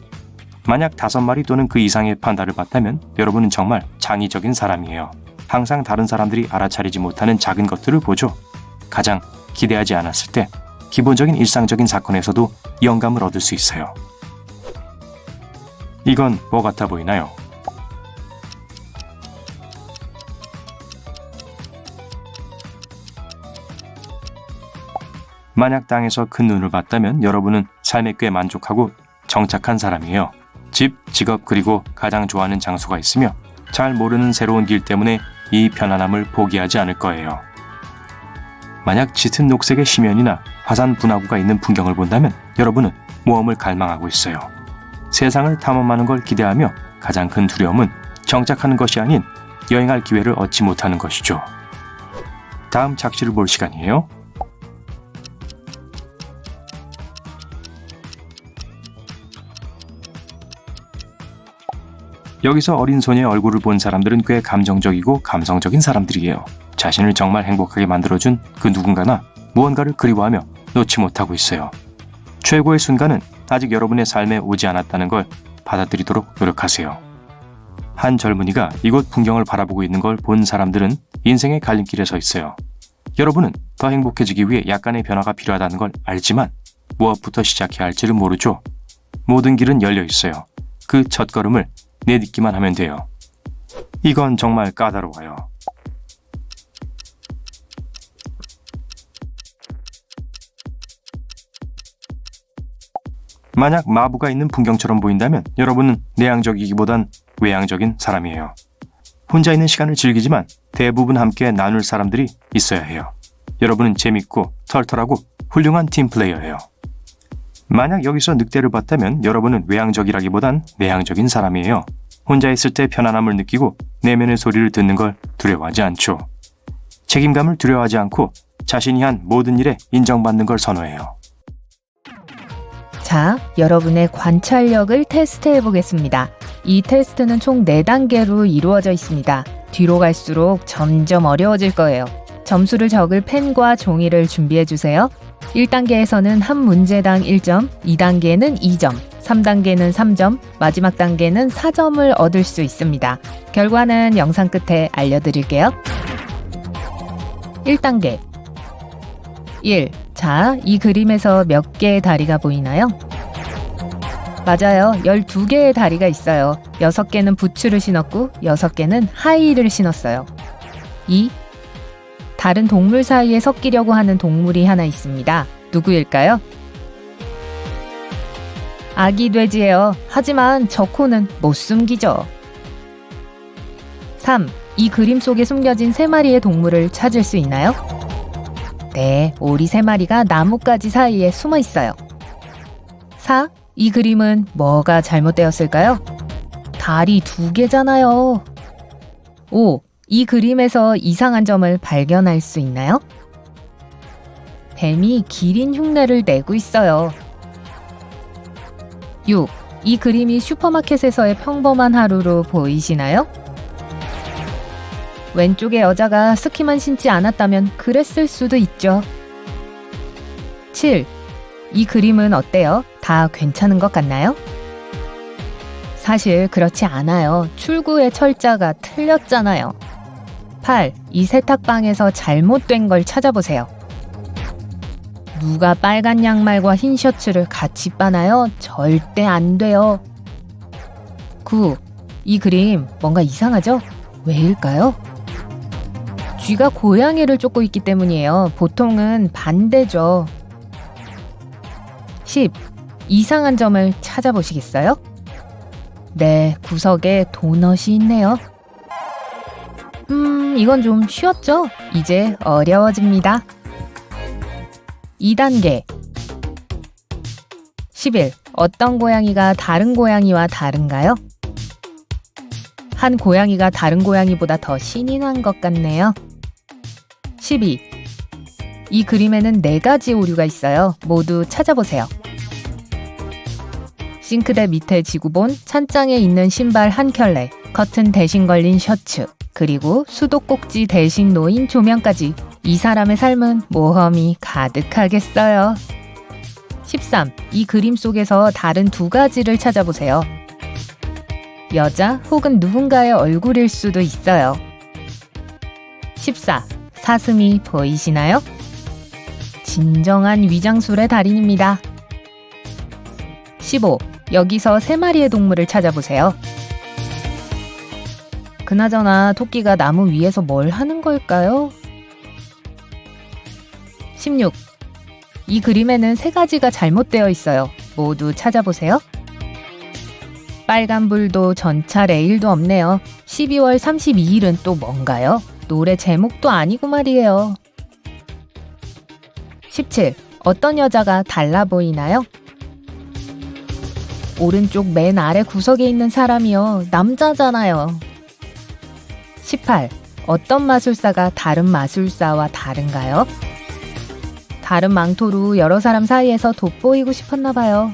만약 5마리 또는 그 이상의 판다를 봤다면 여러분은 정말 창의적인 사람이에요. 항상 다른 사람들이 알아차리지 못하는 작은 것들을 보죠. 가장 기대하지 않았을 때 기본적인 일상적인 사건에서도 영감을 얻을 수 있어요. 이건 뭐 같아 보이나요? 만약 땅에서 큰 눈을 봤다면 여러분은 삶에 꽤 만족하고 정착한 사람이에요. 집, 직업 그리고 가장 좋아하는 장소가 있으며 잘 모르는 새로운 길 때문에 이 편안함을 포기하지 않을 거예요. 만약 짙은 녹색의 심연이나 화산 분화구가 있는 풍경을 본다면 여러분은 모험을 갈망하고 있어요. 세상을 탐험하는 걸 기대하며 가장 큰 두려움은 정착하는 것이 아닌 여행할 기회를 얻지 못하는 것이죠. 다음 착시를 볼 시간이에요. 여기서 어린 소녀의 얼굴을 본 사람들은 꽤 감정적이고 감성적인 사람들이에요. 자신을 정말 행복하게 만들어준 그 누군가나 무언가를 그리워하며 놓지 못하고 있어요. 최고의 순간은 아직 여러분의 삶에 오지 않았다는 걸 받아들이도록 노력하세요. 한 젊은이가 이곳 풍경을 바라보고 있는 걸 본 사람들은 인생의 갈림길에 서 있어요. 여러분은 더 행복해지기 위해 약간의 변화가 필요하다는 걸 알지만 무엇부터 시작해야 할지를 모르죠. 모든 길은 열려 있어요. 그 첫걸음을 내딛기만 하면 돼요. 이건 정말 까다로워요. 만약 마부가 있는 풍경처럼 보인다면 여러분은 내향적이기보단 외향적인 사람이에요. 혼자 있는 시간을 즐기지만 대부분 함께 나눌 사람들이 있어야 해요. 여러분은 재밌고 털털하고 훌륭한 팀플레이어예요. 만약 여기서 늑대를 봤다면 여러분은 외향적이라기보단 내향적인 사람이에요. 혼자 있을 때 편안함을 느끼고 내면의 소리를 듣는 걸 두려워하지 않죠. 책임감을 두려워하지 않고 자신이 한 모든 일에 인정받는 걸 선호해요. 자, 여러분의 관찰력을 테스트해 보겠습니다. 이 테스트는 총 4단계로 이루어져 있습니다. 뒤로 갈수록 점점 어려워질 거예요. 점수를 적을 펜과 종이를 준비해 주세요. 1단계에서는 한 문제당 1점, 2단계는 2점, 3단계는 3점, 마지막 단계는 4점을 얻을 수 있습니다. 결과는 영상 끝에 알려드릴게요. 1단계 1. 자, 이 그림에서 몇 개의 다리가 보이나요? 맞아요. 12개의 다리가 있어요. 6개는 부츠를 신었고 6개는 하이힐을 신었어요. 2. 다른 동물 사이에 섞이려고 하는 동물이 하나 있습니다. 누구일까요? 아기 돼지예요. 하지만 저 코는 못 숨기죠. 3. 이 그림 속에 숨겨진 3마리의 동물을 찾을 수 있나요? 네, 오리 3마리가 나뭇가지 사이에 숨어 있어요. 4. 이 그림은 뭐가 잘못되었을까요? 다리 2개잖아요. 5. 이 그림에서 이상한 점을 발견할 수 있나요? 뱀이 기린 흉내를 내고 있어요. 6. 이 그림이 슈퍼마켓에서의 평범한 하루로 보이시나요? 왼쪽의 여자가 스키만 신지 않았다면 그랬을 수도 있죠. 7. 이 그림은 어때요? 다 괜찮은 것 같나요? 사실 그렇지 않아요. 출구의 철자가 틀렸잖아요. 8. 이 세탁방에서 잘못된 걸 찾아보세요. 누가 빨간 양말과 흰 셔츠를 같이 빠나요? 절대 안 돼요. 9. 이 그림 뭔가 이상하죠? 왜일까요? 쥐가 고양이를 쫓고 있기 때문이에요. 보통은 반대죠. 10. 이상한 점을 찾아보시겠어요? 네, 구석에 도넛이 있네요. 이건 좀 쉬웠죠? 이제 어려워집니다. 2단계 11. 어떤 고양이가 다른 고양이와 다른가요? 한 고양이가 다른 고양이보다 더 신이 난 것 같네요. 12. 이 그림에는 4가지 오류가 있어요. 모두 찾아보세요. 싱크대 밑에 지구본, 찬장에 있는 신발 한 켤레, 커튼 대신 걸린 셔츠, 그리고 수도꼭지 대신 놓인 조명까지. 이 사람의 삶은 모험이 가득하겠어요. 13. 이 그림 속에서 다른 2가지를 찾아보세요. 여자 혹은 누군가의 얼굴일 수도 있어요. 14. 사슴이 보이시나요? 진정한 위장술의 달인입니다. 15. 여기서 3마리의 동물을 찾아보세요. 그나저나 토끼가 나무 위에서 뭘 하는 걸까요? 16. 이 그림에는 3가지가 잘못되어 있어요. 모두 찾아보세요. 빨간불도 전차 레일도 없네요. 12월 32일은 또 뭔가요? 노래 제목도 아니고 말이에요. 17. 어떤 여자가 달라 보이나요? 오른쪽 맨 아래 구석에 있는 사람이요. 남자잖아요. 18. 어떤 마술사가 다른 마술사와 다른가요? 다른 망토로 여러 사람 사이에서 돋보이고 싶었나 봐요.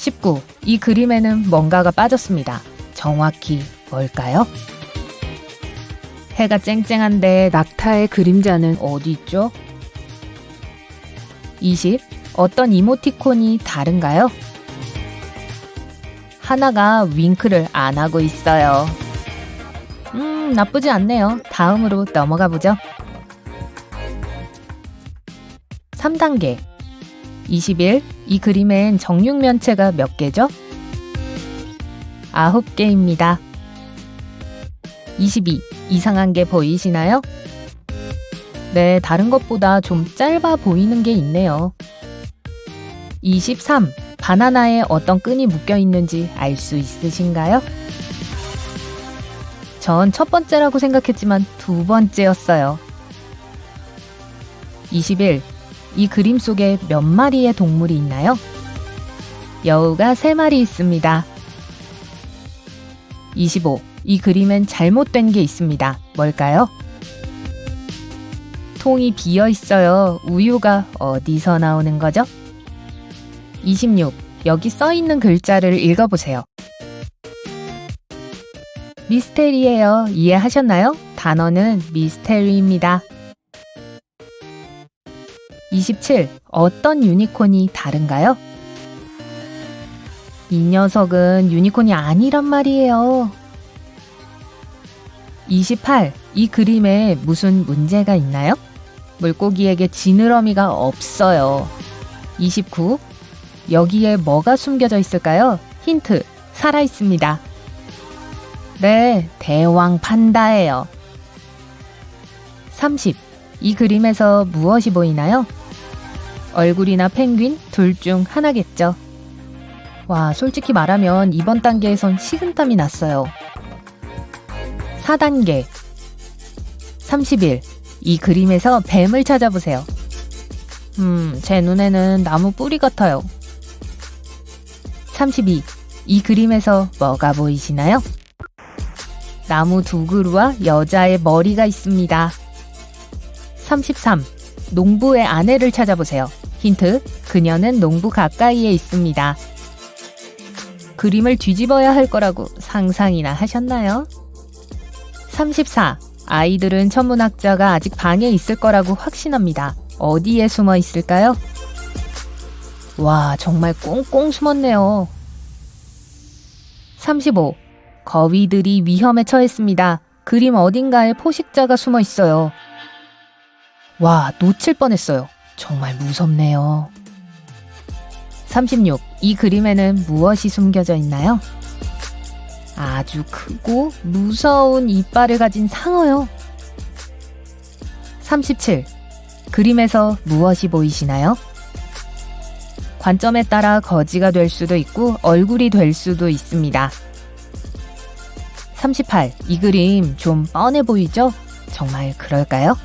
19. 이 그림에는 뭔가가 빠졌습니다. 정확히 뭘까요? 해가 쨍쨍한데 낙타의 그림자는 어디 있죠? 20. 어떤 이모티콘이 다른가요? 하나가 윙크를 안 하고 있어요. 나쁘지 않네요. 다음으로 넘어가 보죠. 3단계. 21. 이 그림엔 정육면체가 몇 개죠? 9개입니다. 22. 이상한 게 보이시나요? 네, 다른 것보다 좀 짧아 보이는 게 있네요. 23. 바나나에 어떤 끈이 묶여 있는지 알 수 있으신가요? 전 첫 번째라고 생각했지만 두 번째였어요. 21. 이 그림 속에 몇 마리의 동물이 있나요? 여우가 3마리 있습니다. 25. 이 그림엔 잘못된 게 있습니다. 뭘까요? 통이 비어 있어요. 우유가 어디서 나오는 거죠? 26. 여기 써 있는 글자를 읽어보세요. 미스테리예요. 이해하셨나요? 단어는 미스테리입니다. 27. 어떤 유니콘이 다른가요? 이 녀석은 유니콘이 아니란 말이에요. 28. 이 그림에 무슨 문제가 있나요? 물고기에게 지느러미가 없어요. 29. 여기에 뭐가 숨겨져 있을까요? 힌트, 살아있습니다. 네, 대왕 판다예요. 30. 이 그림에서 무엇이 보이나요? 얼굴이나 펭귄 둘 중 하나겠죠. 와, 솔직히 말하면 이번 단계에선 식은땀이 났어요. 4단계. 31. 이 그림에서 뱀을 찾아보세요. 제 눈에는 나무 뿌리 같아요. 32. 이 그림에서 뭐가 보이시나요? 나무 두 그루와 여자의 머리가 있습니다. 33. 농부의 아내를 찾아보세요. 힌트, 그녀는 농부 가까이에 있습니다. 그림을 뒤집어야 할 거라고 상상이나 하셨나요? 34. 아이들은 천문학자가 아직 방에 있을 거라고 확신합니다. 어디에 숨어 있을까요? 와, 정말 꽁꽁 숨었네요. 35. 거위들이 위험에 처했습니다. 그림 어딘가에 포식자가 숨어 있어요. 와, 놓칠 뻔했어요. 정말 무섭네요. 36. 이 그림에는 무엇이 숨겨져 있나요? 아주 크고 무서운 이빨을 가진 상어요. 37. 그림에서 무엇이 보이시나요? 관점에 따라 거지가 될 수도 있고 얼굴이 될 수도 있습니다. 38. 이 그림 좀 뻔해 보이죠? 정말 그럴까요?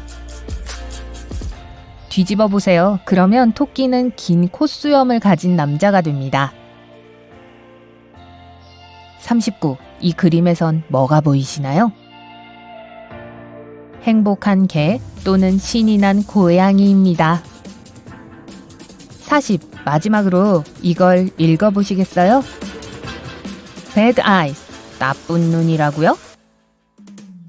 뒤집어 보세요. 그러면 토끼는 긴 콧수염을 가진 남자가 됩니다. 39. 이 그림에선 뭐가 보이시나요? 행복한 개 또는 신이 난 고양이입니다. 40. 마지막으로 이걸 읽어보시겠어요? Bad eyes. 나쁜 눈이라고요?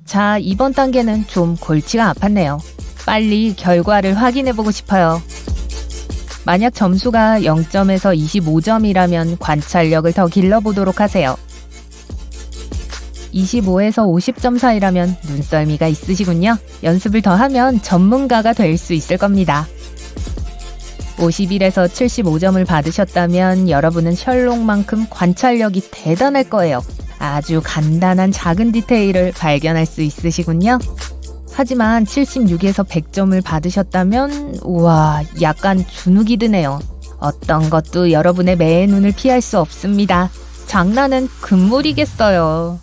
자, 이번 단계는 좀 골치가 아팠네요. 빨리 결과를 확인해보고 싶어요. 만약 점수가 0점에서 25점이라면 관찰력을 더 길러보도록 하세요. 25에서 50점 사이라면 눈썰미가 있으시군요. 연습을 더 하면 전문가가 될 수 있을 겁니다. 51에서 75점을 받으셨다면 여러분은 셜록만큼 관찰력이 대단할 거예요. 아주 간단한 작은 디테일을 발견할 수 있으시군요. 하지만 76에서 100점을 받으셨다면 우와, 약간 주눅이 드네요. 어떤 것도 여러분의 매의 눈을 피할 수 없습니다. 장난은 금물이겠어요.